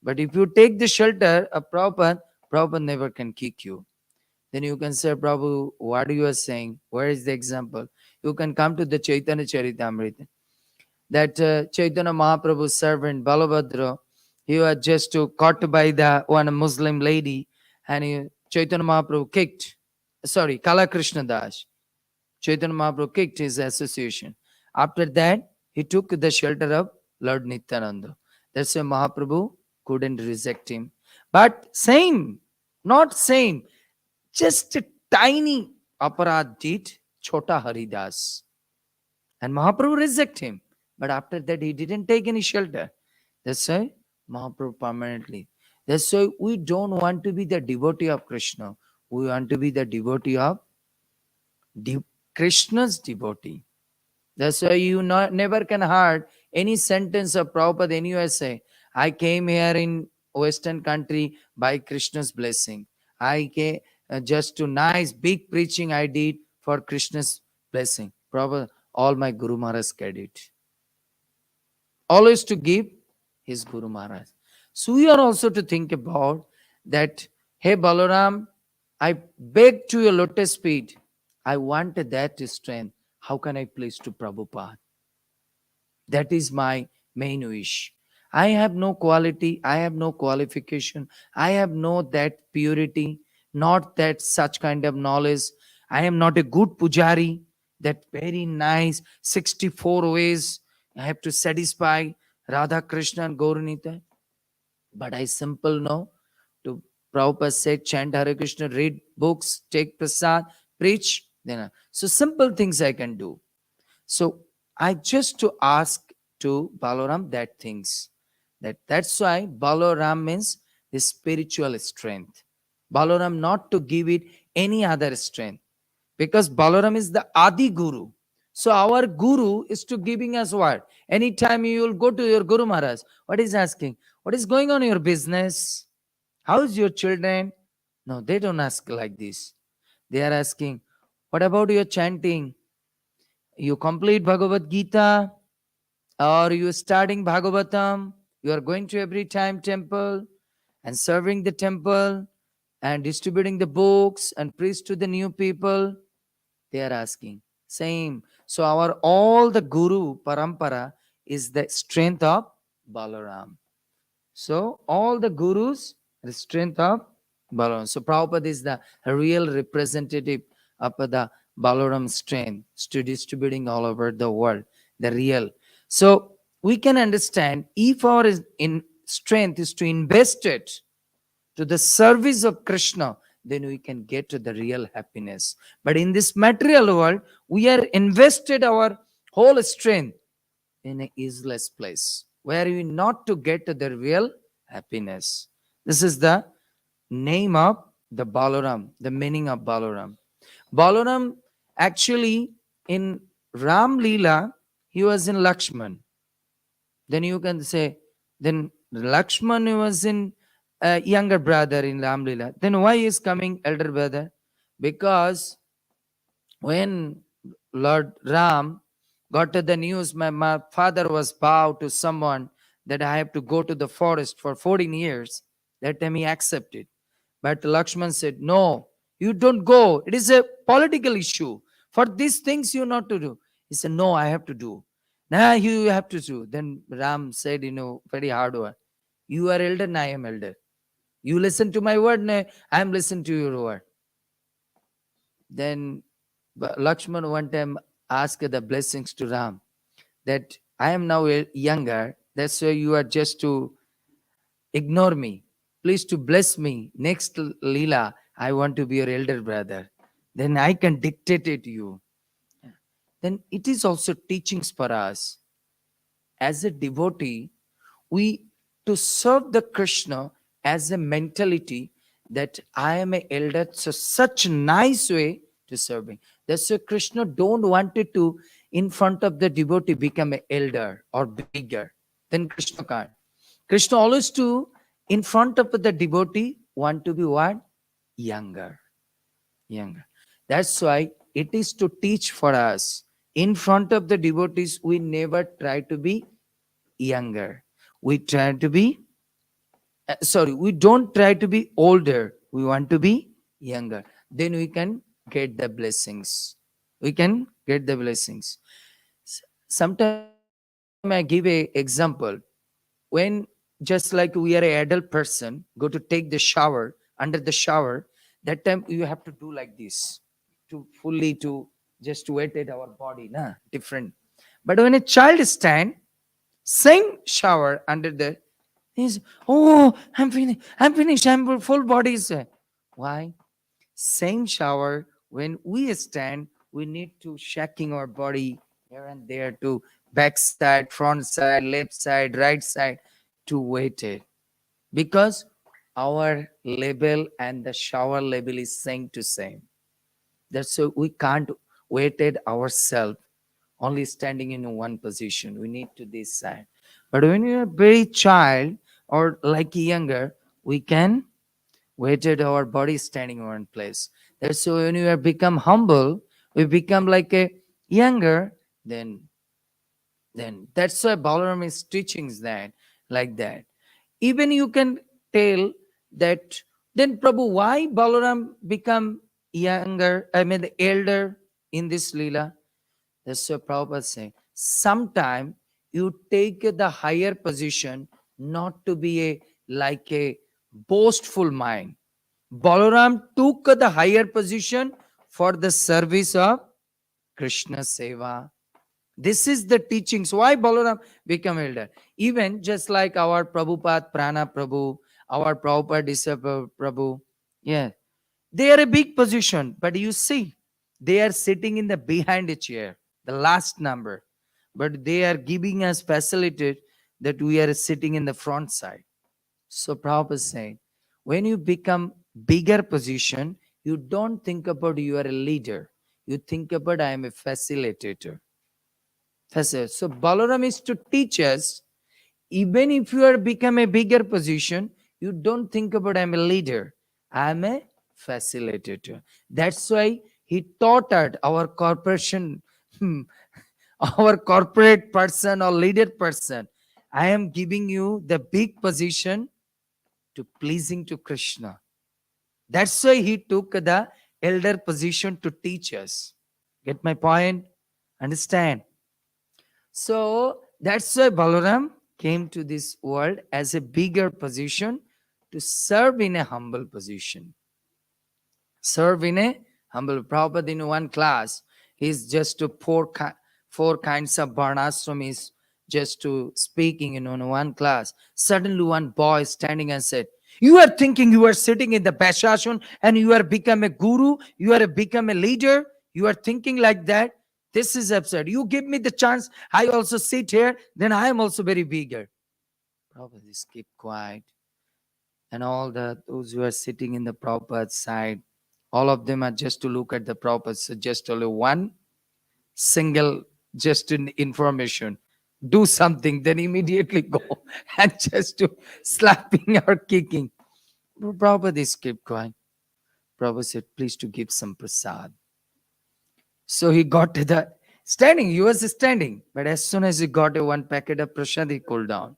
But if you take the shelter of Prabhupada, Prabhupada never can kick you. Then you can say, Prabhu, what you are saying? Where is the example? You can come to the Chaitanya Charitamrita. That Chaitanya Mahaprabhu's servant Balabhadra, he was just caught by the one Muslim lady, and Chaitanya Mahaprabhu kicked, Kala Krishna Das. Chaitanya Mahaprabhu kicked his association. After that, he took the shelter of Lord Nityananda. That's why Mahaprabhu couldn't reject him. But same, not same, just a tiny aparad did Chota Haridas. And Mahaprabhu rejected him. But after that, he didn't take any shelter. That's why Mahaprabhu permanently. That's why we don't want to be the devotee of Krishna. We want to be the devotee of Krishna's devotee. That's why you never can hear any sentence of Prabhupada anywhere say, I came here in Western country by Krishna's blessing. I came just to nice big preaching I did for Krishna's blessing. Prabhupada, all my Guru Maharaj credit. Always to give his Guru Maharaj. So we are also to think about that, hey Balaram, I beg to your lotus feet. I want that strength. How can I please to Prabhupada? That is my main wish. I have no quality, I have no qualification, I have no that purity, not that such kind of knowledge. I am not a good pujari, that very nice 64 ways I have to satisfy Radha Krishna and Gaurunita. But I simple know to Prabhupada said, chant Hare Krishna, read books, take prasad, preach. Then, so simple things I can do. So I just to ask to Balaram that things. That's why Balaram means the spiritual strength. Balaram not to give it any other strength. Because Balaram is the Adi Guru. So our Guru is to giving us what? Anytime you will go to your Guru Maharaj, what is asking? What is going on in your business? How is your children? No, they don't ask like this. They are asking, what about your chanting? You complete Bhagavad Gita, or you starting Bhagavatam? You are going to every time temple and serving the temple and distributing the books and preach to the new people. They are asking. Same. So our all the Guru Parampara is the strength of Balaram. So all the gurus, the strength of Balaram. So Prabhupada is the real representative of the Balaram strength to distributing all over the world, the real. So we can understand if our in strength is to invest it to the service of Krishna, then we can get to the real happiness. But in this material world, we are invested our whole strength in a useless place where we not to get to the real happiness. This is the name of the Balaram, the meaning of Balaram. Balaram actually in Ram Leela, he was in Lakshman. Then you can say, then Lakshman was in younger brother in Ram Leela. Then why is coming elder brother? Because when Lord Ram got to the news, my father was vowed to someone that I have to go to the forest for 14 years. That time he accepted. But Lakshman said, no, you don't go. It is a political issue. For these things you not to do. He said, no, I have to do. Nah, you have to do. Then Ram said, very hard word. You are elder, and I am elder. You listen to my word, I am listen to your word. Then Lakshman one time asked the blessings to Ram that I am now younger. That's why you are just to ignore me. Please to bless me. Next Leela, I want to be your elder brother. Then I can dictate it to you. Then it is also teachings for us. As a devotee, we to serve the Krishna as a mentality that I am an elder. So such a nice way to serving. That's why Krishna don't want it to in front of the devotee become an elder or bigger. Then Krishna can't. Krishna always to in front of the devotee want to be what? Younger. Younger. That's why it is to teach for us. In front of the devotees, we never try to be younger. We try to be, we don't try to be older. We want to be younger. Then we can get the blessings. We can get the blessings. Sometime I give a example. When just like we are an adult person, go to take the shower, under the shower, that time you have to do like this to fully to just to wet it our body, different. But when a child stand, same shower under the, he's, oh, I'm finished, I'm full body. Why? Same shower, when we stand, we need to shaking our body here and there to back side, front side, left side, right side to wet it. Because our level and the shower level is same to same. That's why we can't wet it ourselves, only standing in one position. We need to this side. But when you're a very child or like younger, we can weighted our body standing in one place. That's why when we are become humble, we become like a younger, then that's why Balaram is teaching that like that. Even you can tell that then Prabhu, why Balaram become younger, the elder in this Leela? That's what Prabhupada saying. Sometime you take the higher position not to be like a boastful mind. Balaram took the higher position for the service of Krishna Seva. This is the teachings. Why Balaram become elder? Even just like our Prabhupada, Prana Prabhu, our Prabhupada disciple Prabhu. Yeah. They are a big position, but you see, they are sitting in the behind a chair, the last number. But they are giving us facility that we are sitting in the front side. So Prabhupada is saying, when you become bigger position, you don't think about you are a leader. You think about I am a facilitator. So Balaram is to teach us, even if you are become a bigger position, you don't think about I am a leader. I am a facilitator. That's why he taught at our corporation, our corporate person or leader person, I am giving you the big position to pleasing to Krishna. That's why he took the elder position to teach us. Get my point? Understand? So that's why Balaram came to this world as a bigger position to serve in a humble position. Serve in a humble. Prabhupada in one class, he's just to four kinds of varnashram is just to speaking in one class. Suddenly one boy standing and said, you are thinking you are sitting in the Bashashun and you are become a guru, you are become a leader, you are thinking like that. This is absurd. You give me the chance, I also sit here, then I am also very bigger. Prabhupada just keep quiet. And all those who are sitting in the Prabhupada side, all of them are just to look at the Prabhupada. So just only one single just in information. Do something, then immediately go and just to slapping or kicking. Prabhupada is kept quiet. Prabhupada said, please to give some prasad. So he got to the standing, he was standing. But as soon as he got a one packet of prasad, he cooled down.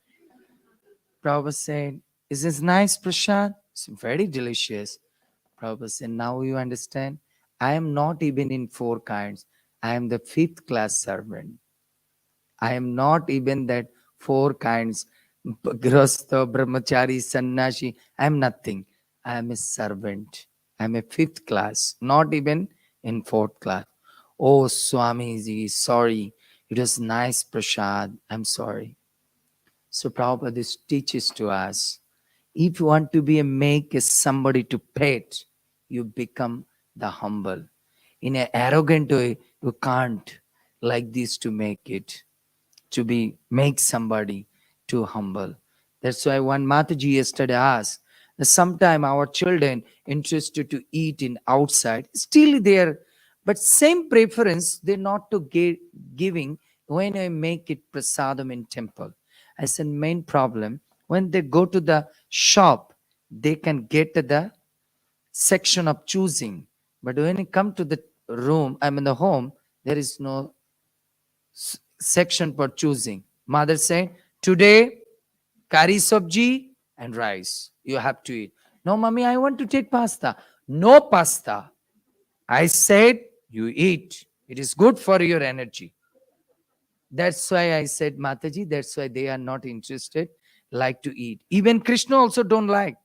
Prabhupada said, is this nice prasad? It's very delicious. Prabhupada said, now you understand, I am not even in four kinds. I am the fifth class servant. I am not even that four kinds, Grasta, Brahmachari, Sannyasi. I am nothing. I am a servant. I am a fifth class, not even in fourth class. Oh, Swamiji, sorry. It was nice prasad. I'm sorry. So Prabhupada this teaches to us, if you want to be make somebody to pet, you become the humble. In an arrogant way, you can't like this to make it, to be make somebody too humble. That's why one Mataji yesterday asked, sometime our children interested to eat in outside, still there, but same preference they're not to giving when I make it prasadam in temple. I said main problem, when they go to the shop, they can get the section of choosing. But when you come to the room, the home, there is no section for choosing. Mother said, today, curry sabji and rice. You have to eat. No, mommy, I want to take pasta. No pasta. I said, you eat. It is good for your energy. That's why I said, Mataji, that's why they are not interested, like to eat. Even Krishna also don't like.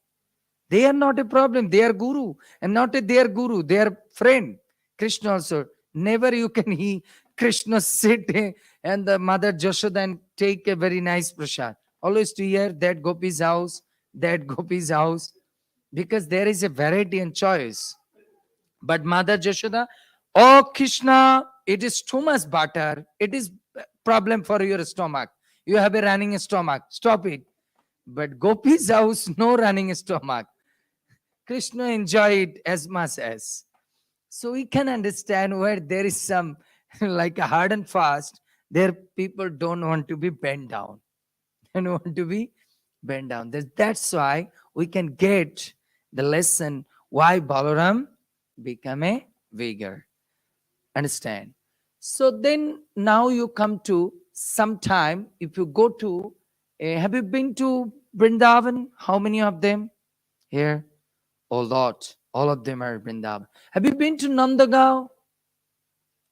They are not a problem. They are guru. And not a their guru. They are friend. Krishna also. Never you can he Krishna sit and the mother Jashoda and take a very nice prasad. Always to hear that Gopi's house, that Gopi's house. Because there is a variety and choice. But Mother Jashoda, oh Krishna, it is too much butter. It is problem for your stomach. You have a running stomach. Stop it. But Gopi's house, no running stomach. Krishna enjoyed as much as. So we can understand where there is some like a hard and fast, there people don't want to be bent down. Don't want to be bent down. That's why we can get the lesson why Balaram become a vigor. Understand? So then now you come to sometime, if you go to, have you been to Vrindavan? How many of them here? A lot. All of them are Vrindavan. Have you been to Nandagaon?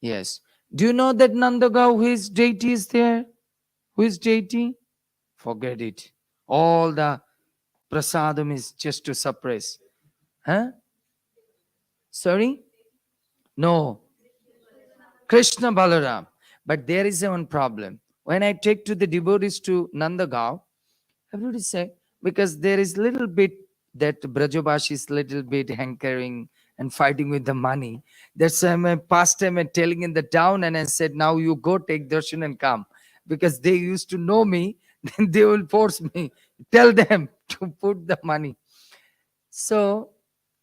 Yes. Do you know that Nandagaon, whose deity is there? Who is deity? Forget it. All the prasadam is just to suppress. Huh? Sorry? No. Krishna Balaram. But there is one problem. When I take to the devotees to Nandagaon, everybody say, because there is little bit that Brajabashi is little bit hankering and fighting with the money. That's why my past time I'm telling in the town and I said, now you go take darshan and come. Because they used to know me, then they will force me. Tell them to put the money. So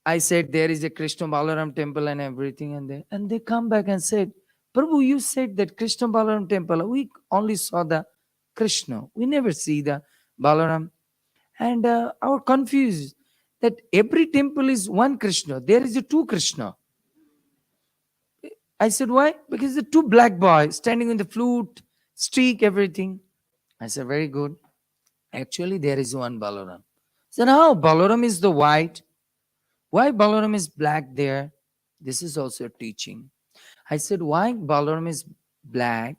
I said, there is a Krishna Balaram temple and everything. And they come back and said, Prabhu, you said that Krishna Balaram temple, we only saw the Krishna. We never see the Balaram. And our confused. that every temple is one Krishna. There is a two Krishna. I said, why? Because the two black boys standing with the flute, streak, everything. I said, very good. Actually, there is one Balaram. So now Balaram is the white. Why Balaram is black there? This is also a teaching. I said, why Balaram is black?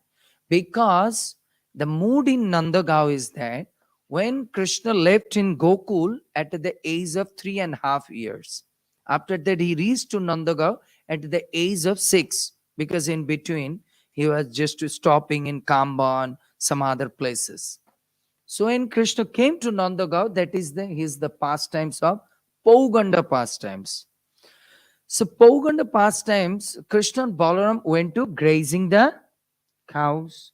Because the mood in Nandagaon is that when Krishna left in Gokul at the age of 3.5 years, after that he reached to Nandagaon at the age of 6, because in between he was just stopping in Kamban, some other places. So when Krishna came to Nandagaon, that is the pastimes of Pauganda pastimes. So Pauganda pastimes, Krishna and Balaram went to grazing the cows.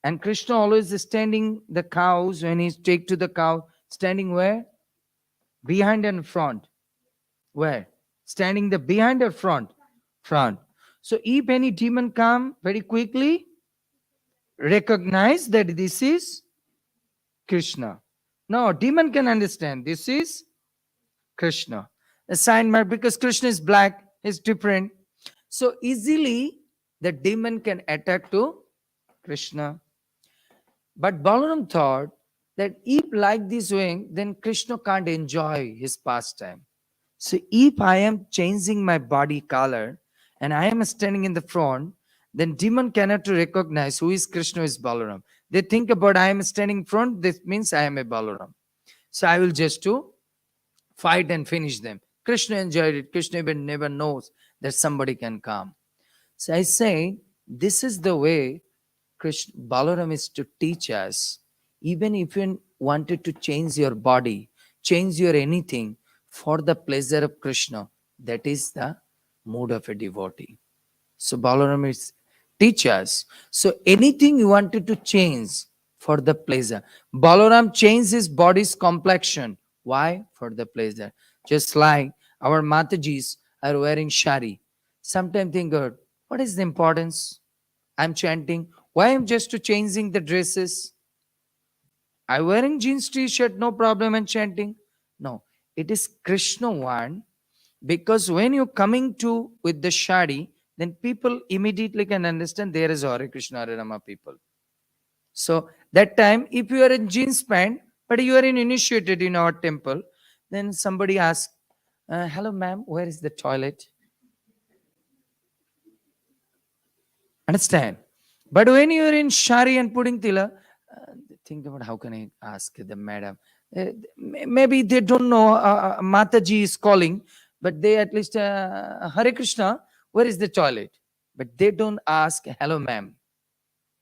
And Krishna always is standing the cows when he take to the cow, standing where? Behind and front. Where? Standing the behind or front? Front. So if any demon come, very quickly recognize that this is Krishna. No, demon can understand this is Krishna. A sign mark, because Krishna is black, is different. So easily the demon can attack to Krishna. But Balaram thought that if like this way, then Krishna can't enjoy his pastime. So if I am changing my body color and I am standing in the front, then demon cannot recognize who is Krishna, who is Balaram. They think about I am standing in front, this means I am a Balaram. So I will just to fight and finish them. Krishna enjoyed it. Krishna even never knows that somebody can come. So I say, this is the way Krishna, Balaram is to teach us. Even if you wanted to change your body, change your anything for the pleasure of Krishna, that is the mood of a devotee. So Balaram is teach us. So anything you wanted to change for the pleasure. Balaram changed his body's complexion. Why? For the pleasure. Just like our Matajis are wearing shari. Sometimes think, God, what is the importance? I'm chanting. Why I'm just changing the dresses? I'm wearing jeans t-shirt, no problem, and chanting. No, it is Krishna one, because when you're coming to with the shadi, then people immediately can understand there is Hare Krishna Hare Rama people. So that time, if you are in jeans pant, but you are initiated in our temple, then somebody asks, hello ma'am, where is the toilet? Understand? But when you are in shari and putting tila, think about how can I ask the madam. Maybe they don't know Mataji is calling, but they at least, Hare Krishna, where is the toilet? But they don't ask, hello ma'am.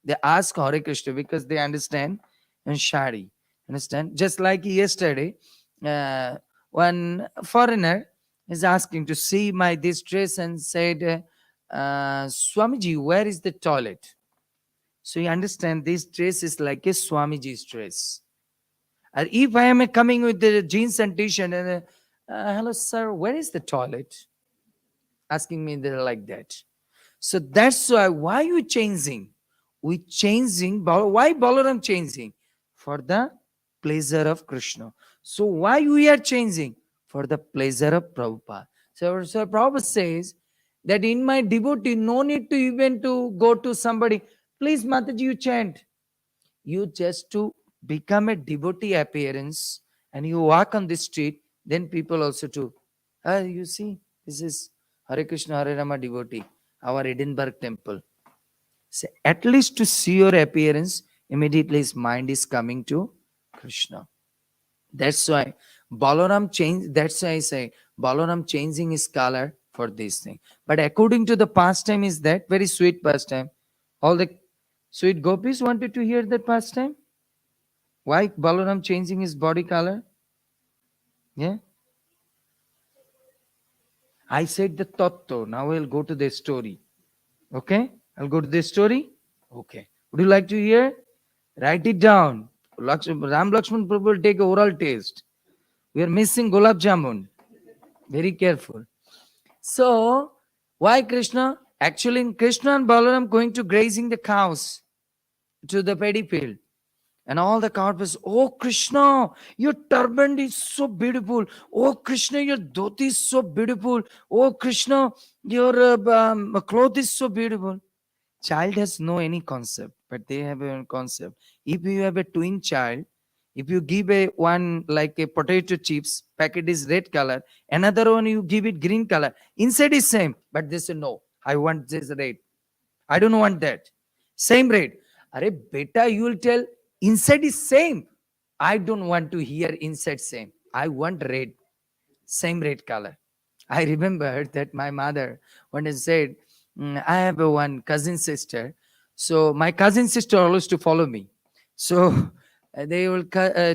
They ask Hare Krishna because they understand and shari. Understand? Just like yesterday, one foreigner is asking to see my this dress and said, Swamiji, where is the toilet? So you understand this dress is like a Swamiji's dress. And if I am coming with the jeans and t-shirt and hello sir, where is the toilet? Asking me there like that. So that's why you changing? We changing. Why Balaram changing? For the pleasure of Krishna. So why we are changing? For the pleasure of Prabhupada. So Prabhupada says that in my devotee, no need to even to go to somebody. Please, Mataji, you chant. You just to become a devotee appearance and you walk on the street, then people also too. You see, this is Hare Krishna Hare Rama devotee, our Edinburgh temple. So at least to see your appearance, immediately his mind is coming to Krishna. That's why Balaram changed. That's why I say Balaram changing his color for this thing. But according to the pastime is that very sweet pastime. All the sweet gopis wanted to hear that pastime. Why Balaram changing his body color? Yeah. I said the tattva. Now I'll go to the story. Okay? I'll go to the story. Okay. Would you like to hear? Write it down. Ram Lakshman Prabhu will take oral taste. We are missing Gulab Jamun. Very careful. So, why Krishna? Actually, Krishna and Balaram going to grazing the cows to the paddy field. And all the crowd was, oh Krishna, your turban is so beautiful. Oh Krishna, your dhoti is so beautiful. Oh Krishna, your cloth is so beautiful. Child has no any concept, but they have a concept. If you have a twin child, if you give a one like a potato chips packet is red color, another one you give it green color, inside is same, but they say no, I want this red, I don't want that. Same red. Are beta, you will tell inside is same. I don't want to hear inside same. I want red, same red color. I remember that my mother when I said, I have a one cousin sister. So my cousin sister always to follow me. So they will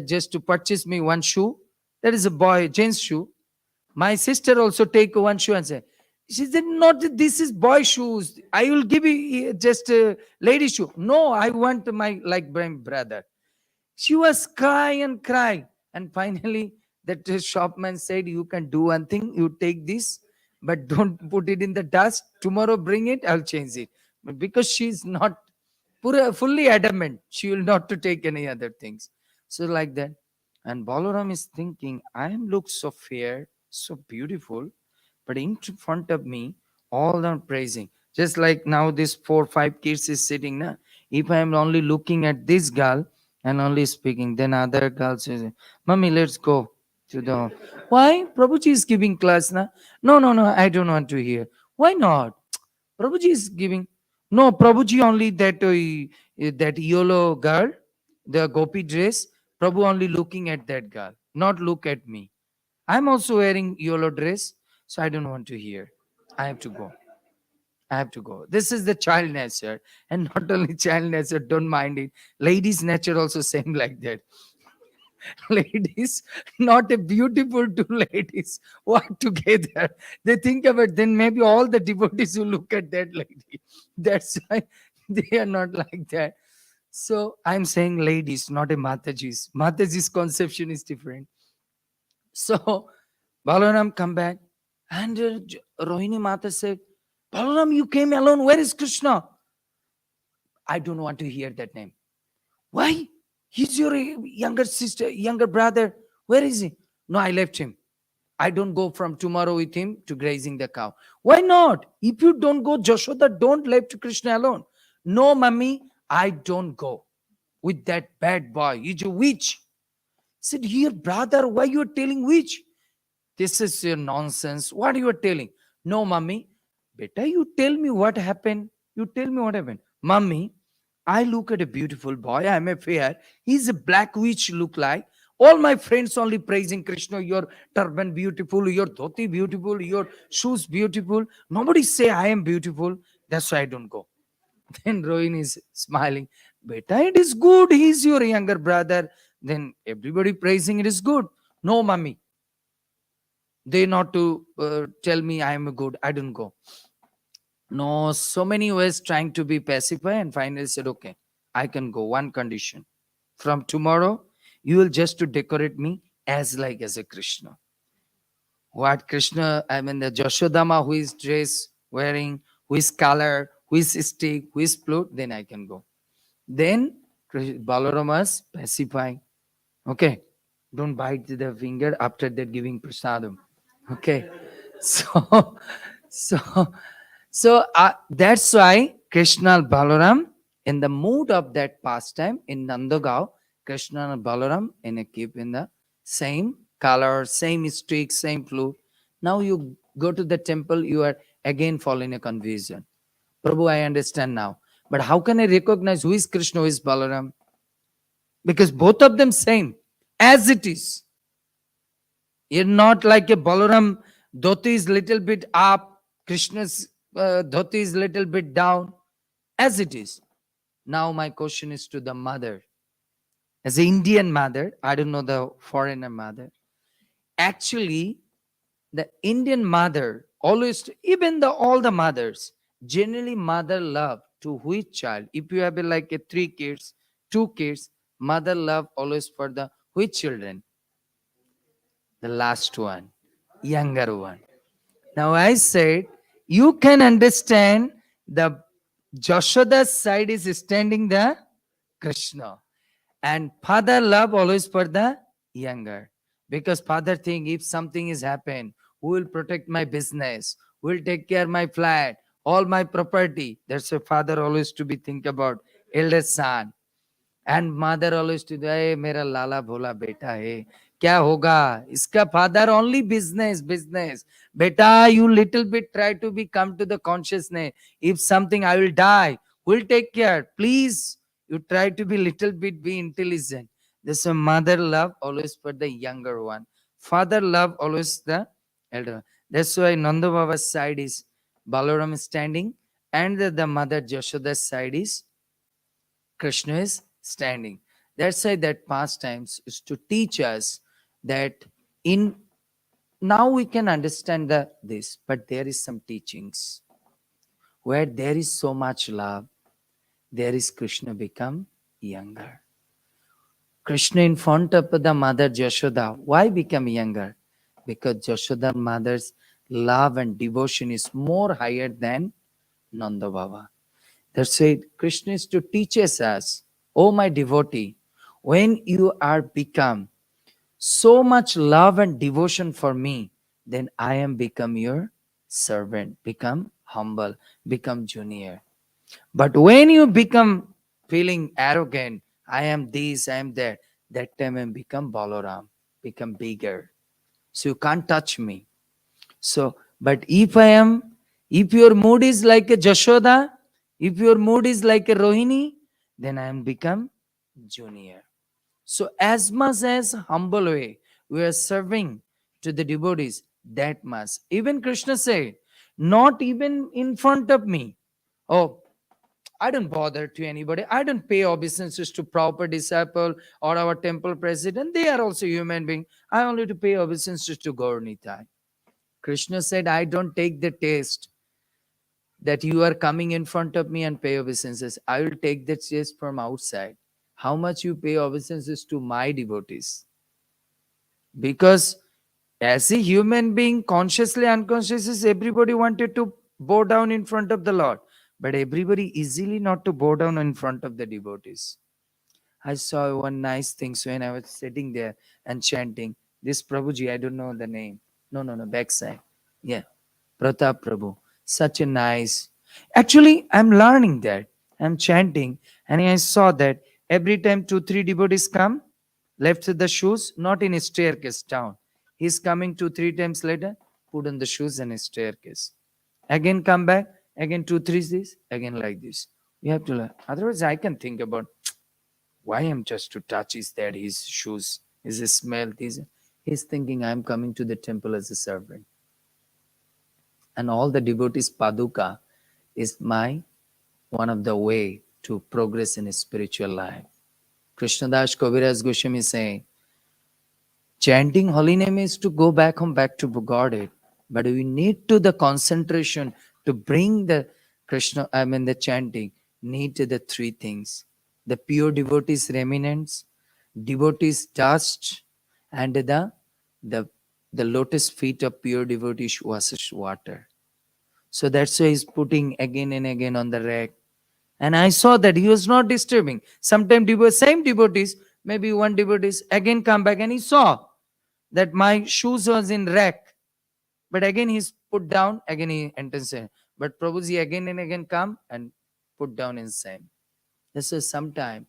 just to purchase me one shoe. That is a boy, jeans shoe. My sister also take one shoe and say, she said, not this is boy shoes. I will give you just a lady shoe. No, I want my like my brother. She was cry and cry. And finally, that shopman said, you can do one thing. You take this, but don't put it in the dust. Tomorrow bring it, I'll change it. But because she's not fully adamant, she will not to take any other things. So like that. And Balaram is thinking, I am look so fair, so beautiful, but in front of me, all are praising. Just like now, this 4 5 kids is sitting now. If I am only looking at this girl and only speaking, then other girls say, Mommy, let's go to the. Why? Prabhuji is giving class now. No, no, no, I don't want to hear. Why not? Prabhuji is giving. No, Prabhuji only that yellow girl, the gopi dress. Prabhu only looking at that girl, not look at me. I'm also wearing yellow dress, so I don't want to hear. I have to go. I have to go. This is the child nature, and not only child nature. Don't mind it. Ladies' nature also same like that. Ladies, not a beautiful two ladies walk together. They think about then maybe all the devotees will look at that lady. That's why they are not like that. So I'm saying ladies, not a Mataji's. Mataji's conception is different. So Balaram come back and Rohini Mata said, Balaram, you came alone. Where is Krishna? I don't want to hear that name. Why? He's your younger sister, younger brother. Where is he? No, I left him. I don't go from tomorrow with him to grazing the cow. Why not? If you don't go, Jashoda, don't leave Krishna alone. No, mummy, I don't go with that bad boy. He's a witch. Said, here, brother, why you are telling witch? This is your nonsense. What you are telling? No, mummy. Beta, you tell me what happened. You tell me what happened. Mummy, I look at a beautiful boy. I'm a fair. He's a black witch look like. All my friends only praising Krishna. Your turban beautiful. Your dhoti beautiful. Your shoes beautiful. Nobody say I am beautiful. That's why I don't go. Then Rohin is smiling. Beta, it is good. He's your younger brother. Then everybody praising it is good. No, mummy. They not to tell me I am good. I don't go. No, so many ways trying to be pacified, and finally said, okay, I can go. One condition. From tomorrow, you will just to decorate me as like as a Krishna. What Krishna, I mean the Jashodama who is dress wearing, who is color, who is stick, who is flute, then I can go. Then Balaramas pacifying. Okay, don't bite the finger after that giving prasadam. Okay, so so that's why Krishna and Balaram in the mood of that pastime in Nandagaon, Krishna and Balaram in a keep in the same color, same stick, same flute. Now you go to the temple, you are again falling a confusion. Prabhu, I understand now. But how can I recognize who is Krishna, who is Balaram? Because both of them same, as it is. You're not like a Balaram, dhoti is little bit up, Krishna's dhoti is little bit down, as it is. Now my question is to the mother. As an Indian mother, I don't know the foreigner mother. Actually, the Indian mother always, even all the mothers, generally mother love to which child? If you have like a 3 kids, 2 kids, mother love always for the which children? The last one, younger one. Now I said, you can understand the Jashoda's side is standing the Krishna. And father love always for the younger. Because father think if something is happened, who will protect my business? Who will take care my flat, all my property? That's why father always to be think about elder son. And mother always to मेरा लाला भोला बेटा है, क्या होगा इसका? Father only business business. बेटा you little bit try to be come to the consciousness. If something I will die, will take care, please you try to be little bit be intelligent. This is mother love always for the younger one, father love always the elder. That's why Nanda Baba's side is Balaram standing, and the mother Jashoda's side is Krishna is standing. That's why that pastimes is to teach us that in now we can understand this, but there is some teachings where there is so much love, there is Krishna become younger. Krishna in front of the mother Jashoda, why become younger? Because Jashoda mother's love and devotion is more higher than Nanda Baba. That's why Krishna is to teach us, oh my devotee, when you are become so much love and devotion for me, then I am become your servant, become humble, become junior. But when you become feeling arrogant, I am this, I am that time I become Balaram, become bigger. So you can't touch me. So, but if your mood is like a Jashoda, if your mood is like a Rohini, then I am become junior. So as much as humble way we are serving to the devotees, that much. Even Krishna said, not even in front of me. Oh, I don't bother to anybody. I don't pay obeisances to proper disciple or our temple president. They are also human being. I only to pay obeisances to Gaur Nitai. Krishna said, I don't take the taste that you are coming in front of me and pay obeisances. I will take the taste from outside. How much you pay obeisances to my devotees? Because as a human being, consciously, unconsciously, everybody wanted to bow down in front of the Lord. But everybody easily not to bow down in front of the devotees. I saw one nice thing when I was sitting there and chanting. This Prabhuji, I don't know the name. No, backside. Yeah, Pratap Prabhu. Such a nice. Actually, I'm learning that. I'm chanting, and I saw that every time 2-3 devotees come, left the shoes, not in a staircase down. He's coming 2-3 times later, put on the shoes and a staircase. Again come back, again 2-3 this, again like this. We have to learn. Otherwise, I can think about why I'm just to touch his shoes, his smell. He's thinking I'm coming to the temple as a servant. And all the devotees paduka is one of the way to progress in a spiritual life. Krishnadas Kaviraj Goswami is saying, chanting holy name is to go back home, back to Godhead. But we need to the concentration to bring the the chanting, need to the three things. The pure devotees remnants, devotees dust, and the lotus feet of pure devotees was water. So that's why he's putting again and again on the rack. And I saw that he was not disturbing. Sometimes same devotees, maybe one devotees again come back and he saw that my shoes was in rack. But again he's put down, again he enters in. But Prabhuji again and again come and put down in same. This is sometime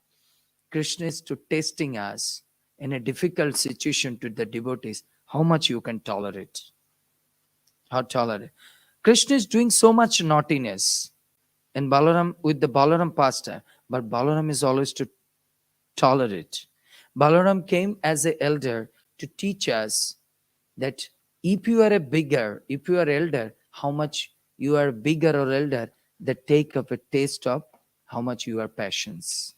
Krishna is to testing us in a difficult situation to the devotees, how much you can tolerate. How tolerate. Krishna is doing so much naughtiness in Balaram with the Balaram pastime, but Balaram is always to tolerate. Balaram came as an elder to teach us that if you are if you are elder, how much you are bigger or elder, the take of a taste of how much you are patience.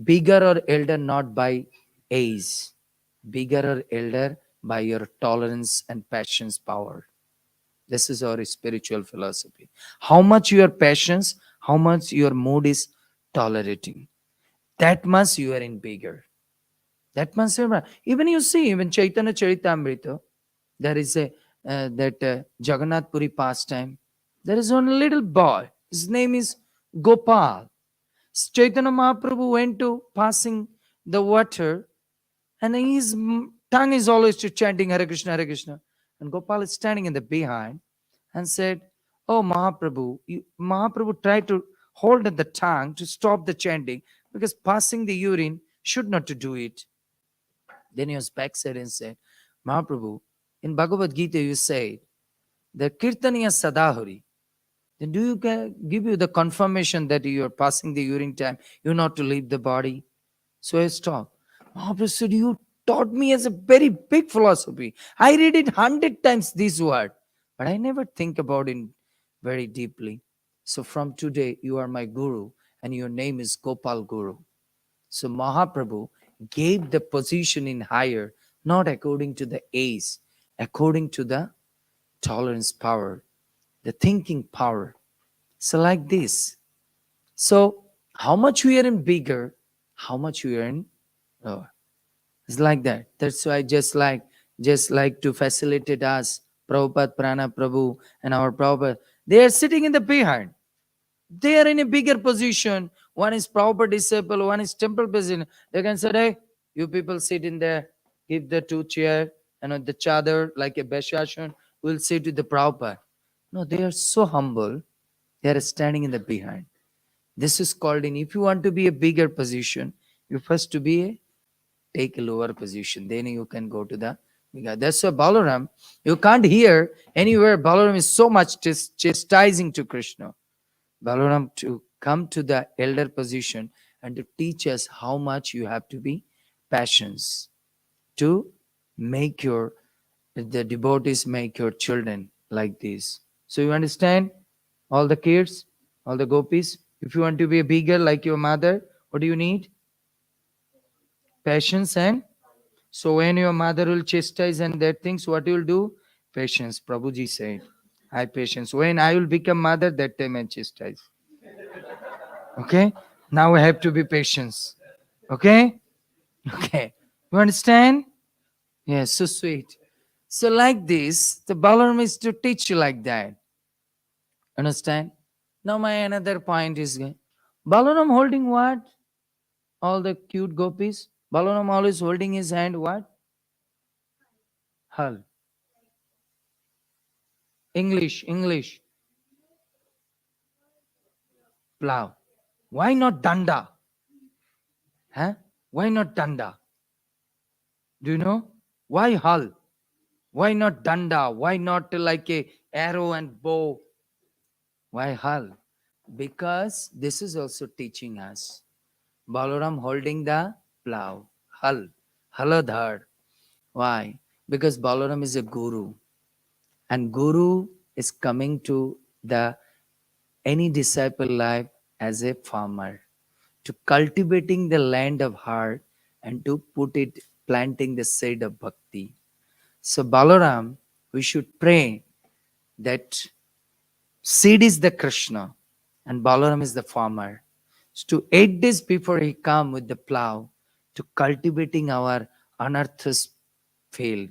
Bigger or elder not by age, bigger or elder by your tolerance and patience power. This is our spiritual philosophy. How much your patience, how much your mood is tolerating, that much you are in bigger. That much even you see, even Chaitanya Charitamrita, there is a Jagannath Puri pastime. There is one little boy. His name is Gopal. Chaitanya Mahaprabhu went to passing the water, and his tongue is always to chanting Hare Krishna, Hare Krishna. And Gopal is standing in the behind and said, "Oh Mahaprabhu," Mahaprabhu tried to hold the tongue to stop the chanting because passing the urine should not to do it. Then he was backside and said, "Mahaprabhu, in Bhagavad Gita you say the Kirtaniya Sadahuri. Then do you give you the confirmation that you are passing the urine time, you're not to leave the body?" So I stopped. Mahaprabhu said, "You taught me as a very big philosophy. I read it 100 times this word, but I never think about it very deeply. So from today, you are my guru, and your name is Gopal Guru." So Mahaprabhu gave the position in higher, not according to the age, according to the tolerance power, the thinking power. So like this. So how much we are in bigger, how much we are in lower. It's like that. That's why just like to facilitate us, Prabhupada, Prana Prabhu, and our Prabhupada, they are sitting in the behind. They are in a bigger position. One is Prabhupada disciple, one is temple president. They can say, "Hey, you people sit in there, give the 2 chair and on the chadar like a Beshashan, we'll sit with the Prabhupada." No, they are so humble. They are standing in the behind. This is called in, if you want to be a bigger position, you first to be a take a lower position. Then you can go to the bigger. That's why Balaram, you can't hear anywhere Balaram is so much chastising to Krishna. Balaram to come to the elder position and to teach us how much you have to be patience to make the devotees make your children like this. So you understand, all the kids, all the gopis, if you want to be a bigger like your mother, what do you need? Patience. And so when your mother will chastise and that things, what you will do? Patience. Prabhuji said, "I patience. When I will become mother, that time I chastise." Okay? Now I have to be patience. Okay? Okay. You understand? Yes, so sweet. So like this, the Balaram is to teach you like that. Understand? Now my another point is, Balaram holding what? All the cute gopis. Balaram always holding his hand what? Hull. English. Plow. Why not danda? Huh? Why not danda? Do you know? Why hull? Why not danda? Why not like a arrow and bow? Why hull? Because this is also teaching us. Balaram holding the plow. Hull. Haladhar. Why? Because Balaram is a guru. And guru is coming to the any disciple life as a farmer, to cultivating the land of heart and to put it, planting the seed of bhakti. So Balaram, we should pray that seed is the Krishna and Balaram is the farmer. So to 8 days before he come with the plow, to cultivating our unearth's field,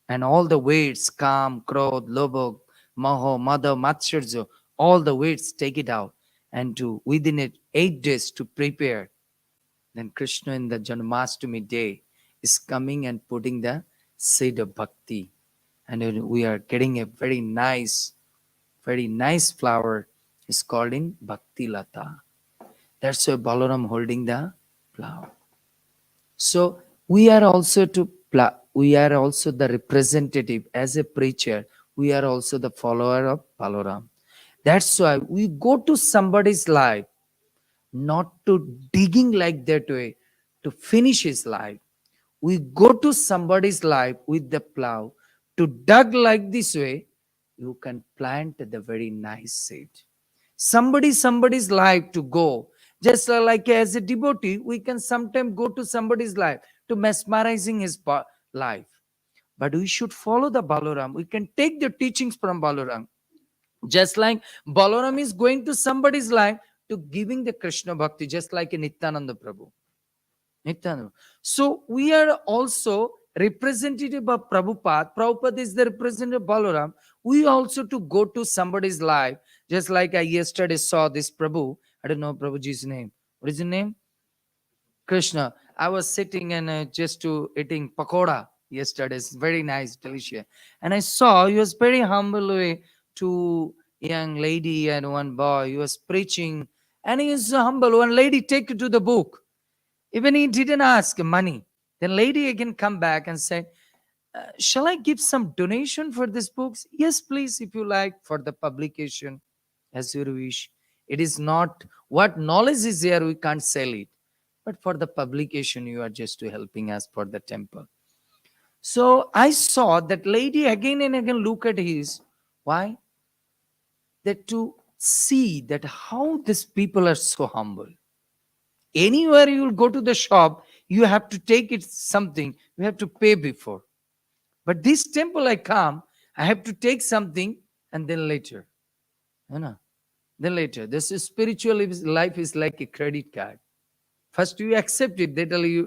and all the weights, kam, krodh, lobha, maho, mada, matsurjo, all the weights, take it out, and to within it 8 days to prepare. Then Krishna in the Janmastami day is coming and putting the seed of bhakti, and we are getting a very nice flower. Is called in Bhakti Lata. That's why Balaram holding the plow. So we are also we are also the representative as a preacher. We are also the follower of Balaram. That's why we go to somebody's life, not to digging like that way to finish his life. We go to somebody's life with the plow to dug like this way. You can plant the very nice seed. Somebody's life to go. Just like as a devotee, we can sometimes go to somebody's life to mesmerizing his life. But we should follow the Balaram. We can take the teachings from Balaram. Just like Balaram is going to somebody's life to giving the Krishna Bhakti, just like a Nityananda Prabhu. Nityananda. So we are also representative of Prabhupada. Prabhupada is the representative of Balaram. We also to go to somebody's life, just like I yesterday saw this Prabhu. I don't know Prabhuji's name. What is his name? Krishna. I was sitting and just to eating pakoda yesterday. It's very nice, delicious. And I saw he was very humble way to young lady and one boy. He was preaching and he is humble. One lady take to the book. Even he didn't ask money. Then lady again come back and said, shall I give some donation for this books? Yes, please, if you like, for the publication, as you wish. It is not what knowledge is there, we can't sell it. But for the publication, you are just to helping us for the temple. So I saw that lady again and again look at his. Why? That to see that how these people are so humble. Anywhere you will go to the shop, you have to take it something, you have to pay before. But this temple I come, I have to take something and then later. You know, then later. This is spiritual life is like a credit card. First you accept it,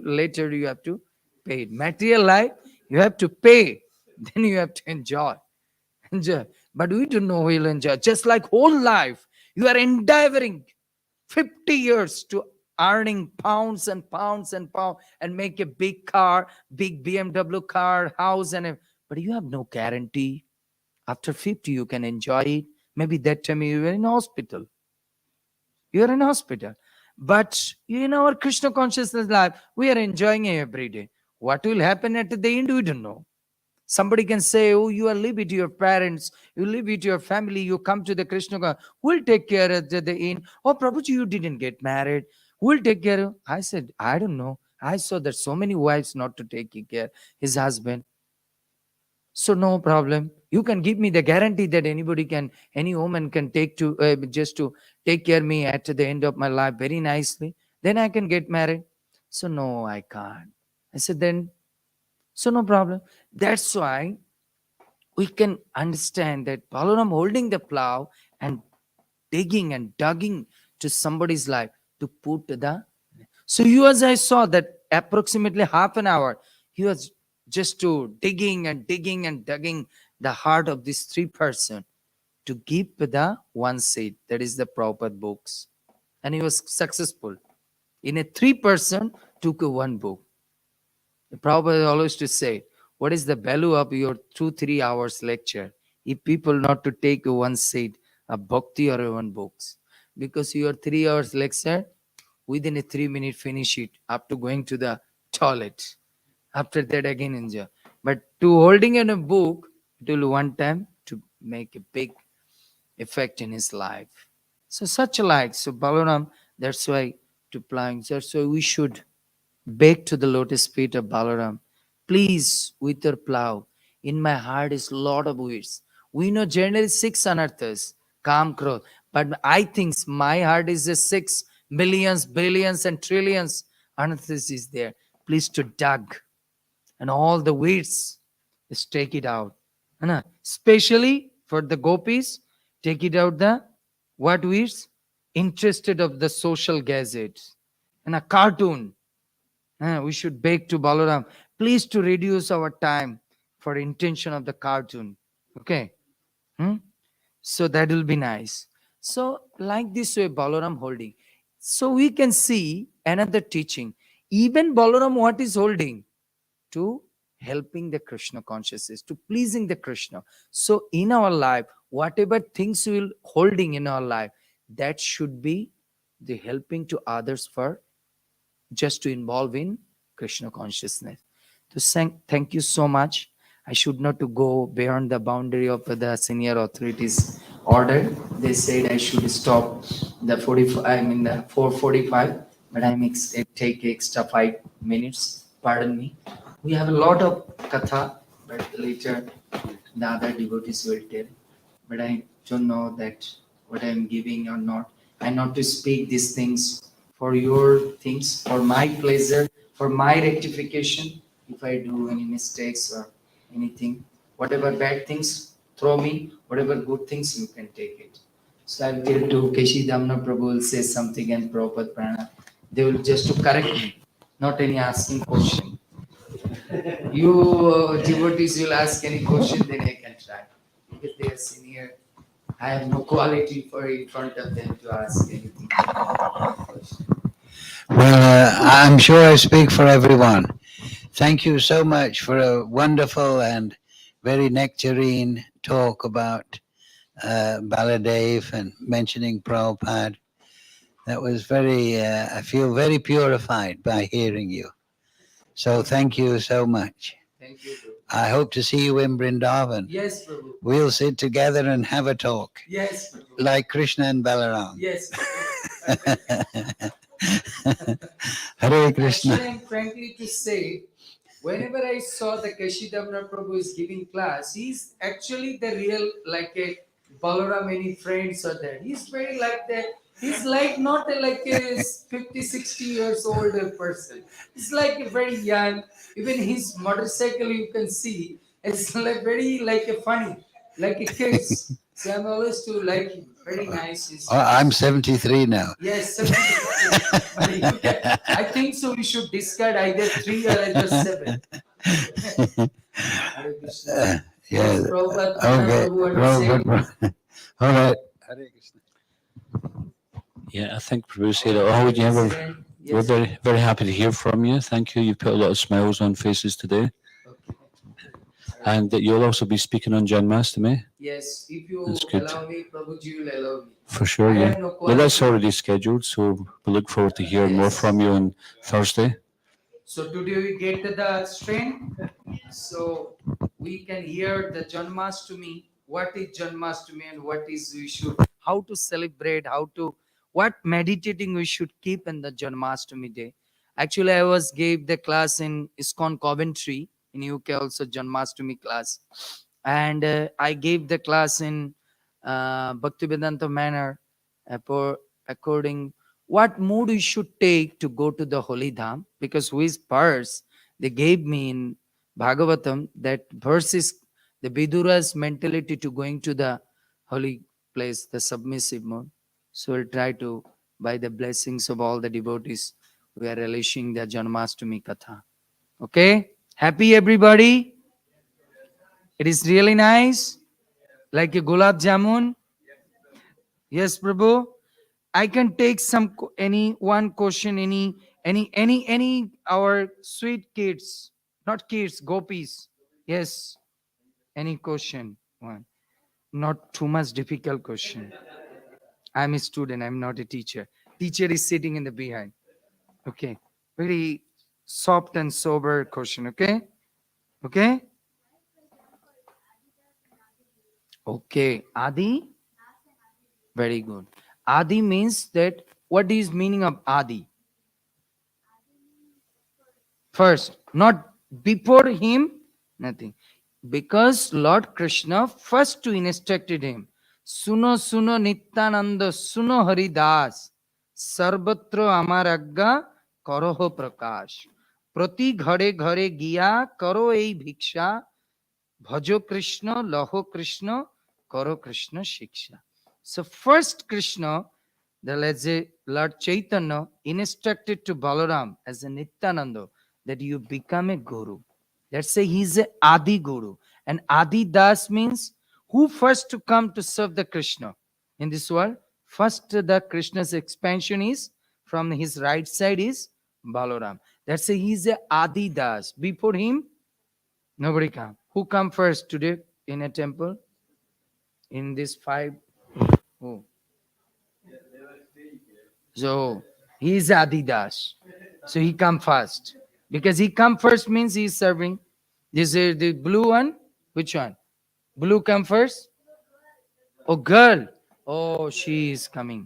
later you have to pay it. Material life, you have to pay, then you have to enjoy. Enjoy. But we don't know we'll enjoy. Just like whole life, you are endeavoring 50 years to earning pounds and pounds and pounds and make a big car, big BMW car, house, but you have no guarantee. After 50, you can enjoy it. Maybe that time you were in hospital. You are in hospital. But in our Krishna consciousness life, we are enjoying it every day. What will happen at the end, we don't know. Somebody can say, oh, you are live with your parents, you live with your family, you come to the Krishna, who will take care of the inn? Oh, Prabhuji, you didn't get married. Who will take care of? I said, I don't know. I saw that so many wives not to take care his husband. So no problem. You can give me the guarantee that any woman can take to just to take care of me at the end of my life very nicely. Then I can get married. So no, I can't. I said then. So no problem. That's why we can understand that Balaram holding the plow and digging and digging to somebody's life to put the. So you as I saw that approximately half an hour, he was just to digging and digging and digging the heart of this three person to give the one seed. That is the Prabhupada books. And he was successful. In a 3% took one book. The Prabhupada always to say, what is the value of your 2-3 hours lecture if people not to take one seat, a bhakti or one books? Because your 3 hours lecture, within a 3 minute finish it after going to the toilet. After that again enjoy. But to holding in a book, it will one time to make a big effect in his life. So such like, so Balaram, that's why to plying. So we should beg to the lotus feet of Balaram, please, with your plow, in my heart is lot of weeds. We know generally 6 anarthas, Kam, Krodh, but I think my heart is the 6 millions, billions, and trillions anarthas is there. Please to dug, and all the weeds, just take it out. Especially for the gopis, take it out the what weeds? Interested of the social gadgets. And a cartoon. We should beg to Balaram, please to reduce our time for intention of the cartoon. Okay. So that will be nice. So like this way, Balaram holding. So we can see another teaching. Even Balaram, what is holding? To helping the Krishna consciousness, to pleasing the Krishna. So in our life, whatever things we will holding in our life, that should be the helping to others for just to involve in Krishna consciousness. So thank you so much. I should not to go beyond the boundary of the senior authorities order. They said I should stop the 45. I mean the 4:45, but take extra 5 minutes. Pardon me. We have a lot of katha, but later the other devotees will tell. But I don't know that what I am giving or not. I not to speak these things for your things, for my pleasure, for my rectification. If I do any mistakes or anything, whatever bad things, throw me. Whatever good things, you can take it. So I will tell to Keshi Damna Prabhu will say something and Prabhupada Prana. They will just to correct me, not any asking question. You devotees will ask any question, then I can try. Because they are senior, I have no quality for in front of them to ask anything. Well, I'm sure I speak for everyone. Thank you so much for a wonderful and very nectarine talk about Baladev and mentioning Prabhupada. That was very, I feel very purified by hearing you. So thank you so much. Thank you, Prabhu. I hope to see you in Vrindavan. Yes, Prabhu. We'll sit together and have a talk. Yes, Prabhu. Like Krishna and Balaram. Yes, Prabhu. Hare Krishna. Actually, I'm frankly to say, whenever I saw the Kashidamra Prabhu is giving class, he's actually the real, like a Balaram, any friends are there. He's very like that. He's like not a, like a 50, 60 years older person. He's like a very young. Even his motorcycle you can see, it's like very like a funny, like a kids. So I'm always to like him. Very nice. I'm 73 now. Yes, 73. But you can, I think so. We should discard either 3 or either 7. Hare Krishna. Yeah. Prabhupada, Okay. Prabhu, what to say? Prabhupada. All right. Hare Krishna. Yeah, I think Prabhu said it all. Yeah, we're Yes. very, very happy to hear from you. Thank you. You put a lot of smiles on faces today. Okay. And that you'll also be speaking on Janmastami. Yes, if you That's good. allow me, Prabhuji will allow me. For sure, I yeah. have no Well, that's qualification. already scheduled, so we look forward to hearing more Yes. from you on Thursday. So today we get to the strain. So we can hear the Janmastami. What is Janmastami and what is we should, how to celebrate, how to, what meditating we should keep in the Janmastami day. Actually, I was gave the class in ISKCON Coventry in UK also Janmastami class, and I gave the class in Bhaktivedanta manner according what mood we should take to go to the holy dham, because whose verse they gave me in Bhagavatam, that verse is the Vidura's mentality to going to the holy place, the submissive mode. So we'll try to, by the blessings of all the devotees, we are relishing the Janmastami Katha. Okay? Happy everybody? It is really nice. Like a gulab jamun. Yes, Prabhu. I can take some any one question, any our sweet kids, not kids, gopis. Yes, any question. One. Not too much difficult question. I'm a student, I'm not a teacher. Teacher is sitting in the behind. Okay. Very soft and sober question, okay? Okay? Okay. Adi? Very good. Adi means that, what is meaning of Adi? First, not before him, nothing. Because Lord Krishna first to instructed him, Suno Suno Nityananda Suno Haridas Sarvatra Amaragga Karoho Prakash Prati Ghare Ghare Giya Karo Ei Bhiksha Bhajo Krishna Laho Krishna Karo Krishna Shiksha. So first Krishna, the let's say Lord Chaitanya instructed to Balaram as a Nityananda that you become a guru. Let's say he's a Adi Guru. And Adi Das means who first to come to serve the Krishna in this world. First the Krishna's expansion is from his right side is Balaram. That's say he's a Adi Das. Before him, nobody come. Who come first today in a temple? In this 5? Who? So he is Adidas. So he come first. Because he come first means he is serving. This is the blue one. Which one? Blue come first? Oh, girl. Oh, she is coming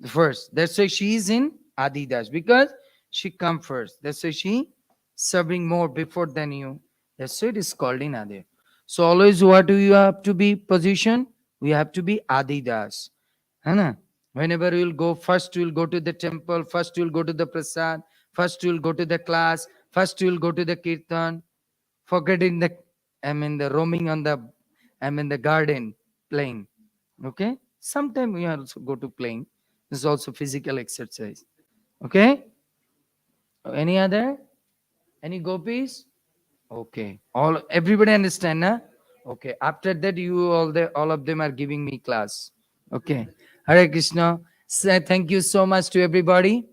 first. That's why she is in Adidas. Because she come first. That's why she serving more before than you. That's why it is called in Adi. So always what do you have to be position? We have to be Adidas. Hana? Whenever you will go, first you will go to the temple, first you will go to the prasad, first you will go to the class, first you will go to the kirtan, forgetting the, the roaming on the, the garden, playing. Okay? Sometimes we also go to playing. This is also physical exercise. Okay? Any other? Any gopis? Okay. Everybody understand, na? Okay. After that, all of them are giving me class. Okay. Hare Krishna. Thank you so much to everybody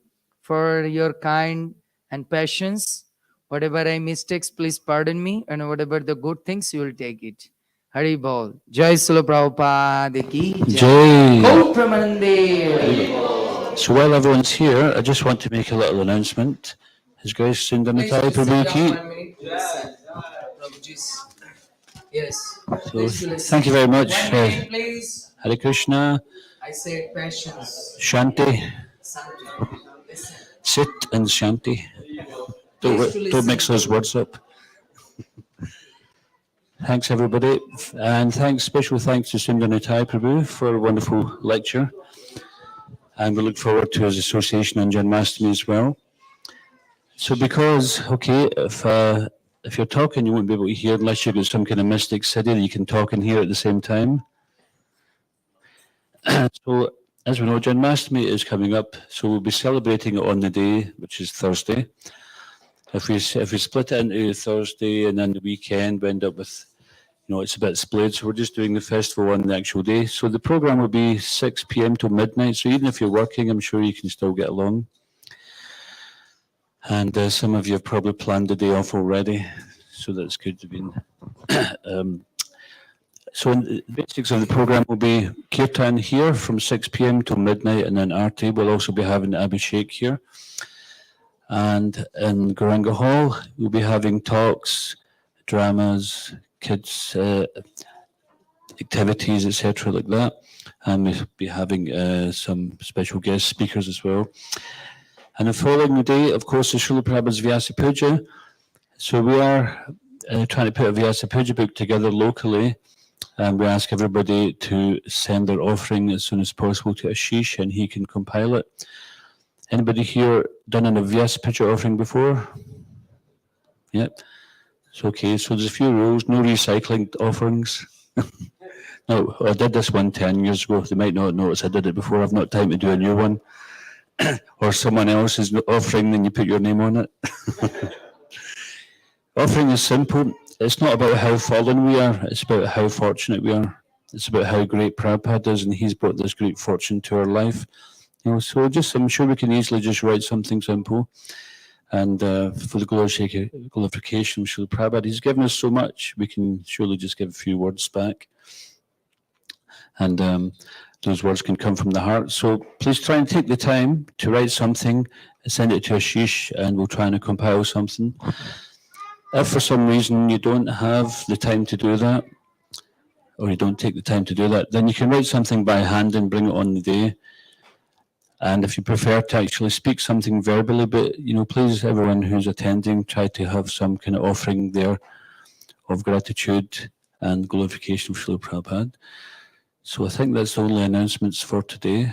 for your kind and patience. Whatever I mistakes, please pardon me, and whatever the good things, you will take it. Hari Bol. Jai Srila Prabhupada ki Jai. Gaur Premanande. Hari Bol. So while everyone's here, I just want to make a little announcement. His Grace Sundar Please Prabhu sit down ki. 1 minute. Prabhuji's. Yes. So Please listen. thank you very much. 1 minute, please. Hare Krishna. I said patience. Shanti. Santi. Listen. Sit and Shanti. Don't mix those words up. Thanks, everybody. And special thanks to Sundar Prabhu for a wonderful lecture. And we look forward to his association on Janmastami as well. So because, if you're talking, you won't be able to hear unless you've got some kind of mystic city that you can talk and hear at the same time. So, as we know, Janmastami is coming up, so we'll be celebrating it on the day, which is Thursday. If we split it into Thursday and then the weekend, we end up with, it's a bit split. So we're just doing the festival on the actual day. So the program will be 6 p.m. to midnight. So even if you're working, I'm sure you can still get along. And some of you have probably planned the day off already, so that's good to be in. So the basics of the program will be Kirtan here from 6 p.m. to midnight, and then Aarti. We'll also be having Abhishek here. And in Gauranga Hall, we'll be having talks, dramas, kids' activities, etc. like that. And we'll be having some special guest speakers as well. And the following day, of course, is Srila Prabhupada's Vyasa Puja. So we are trying to put a Vyasa Puja book together locally. And we ask everybody to send their offering as soon as possible to Ashish, and he can compile it. Anybody here done an Vyasa Puja offering before? Yep. It's okay. So there's a few rules. No recycling offerings. No, I did this one 10 years ago. They might not notice I did it before. I've not time to do a new one. Or someone else is offering, then you put your name on it. Offering is simple. It's not about how fallen we are. It's about how fortunate we are. It's about how great Prabhupada is, and he's brought this great fortune to our life. So I'm sure we can easily just write something simple. And for the glorification of Srila Prabhupada, he's given us so much. We can surely just give a few words back. And those words can come from the heart. So please try and take the time to write something, send it to Ashish, and we'll try and compile something. If for some reason you don't have the time to do that, or you don't take the time to do that, then you can write something by hand and bring it on the day. And if you prefer to actually speak something verbally, but please, everyone who's attending, try to have some kind of offering there of gratitude and glorification of Srila Prabhupada. So I think that's the only announcements for today,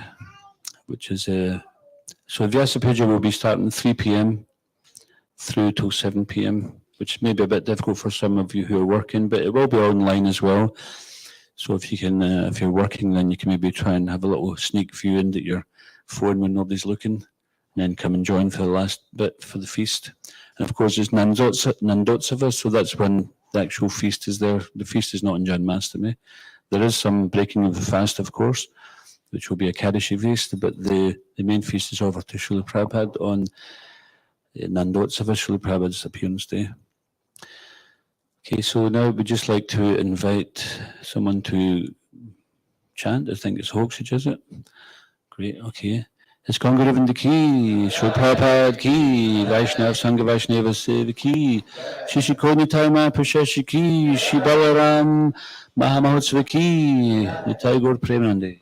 which is so Vyasa Puja will be starting 3 p.m. through till 7 p.m., which may be a bit difficult for some of you who are working, but it will be online as well. So if you can, if you're working, then you can maybe try and have a little sneak view into your phone when nobody's looking, and then come and join for the last bit for the feast. And of course, it's Nandotsava, so that's when the actual feast is there. The feast is not in Janmastami. There is some breaking of the fast, of course, which will be a Kadashi feast, but the main feast is over to Srila Prabhupada on Nandotsava, Srila Prabhupada's appearance day. Okay, so now we'd just like to invite someone to chant. I think it's Hoaxage, is it? Great, okay. It's Congregating Ki, Srila Prabhupada Ki, Vaishnav Sangha Vaishnava Seva Ki, Shishi Kodnitai Mahaprashashi Ki, Shri Balaram Mahamahotsava Ki, Nitai Gaur Premanande.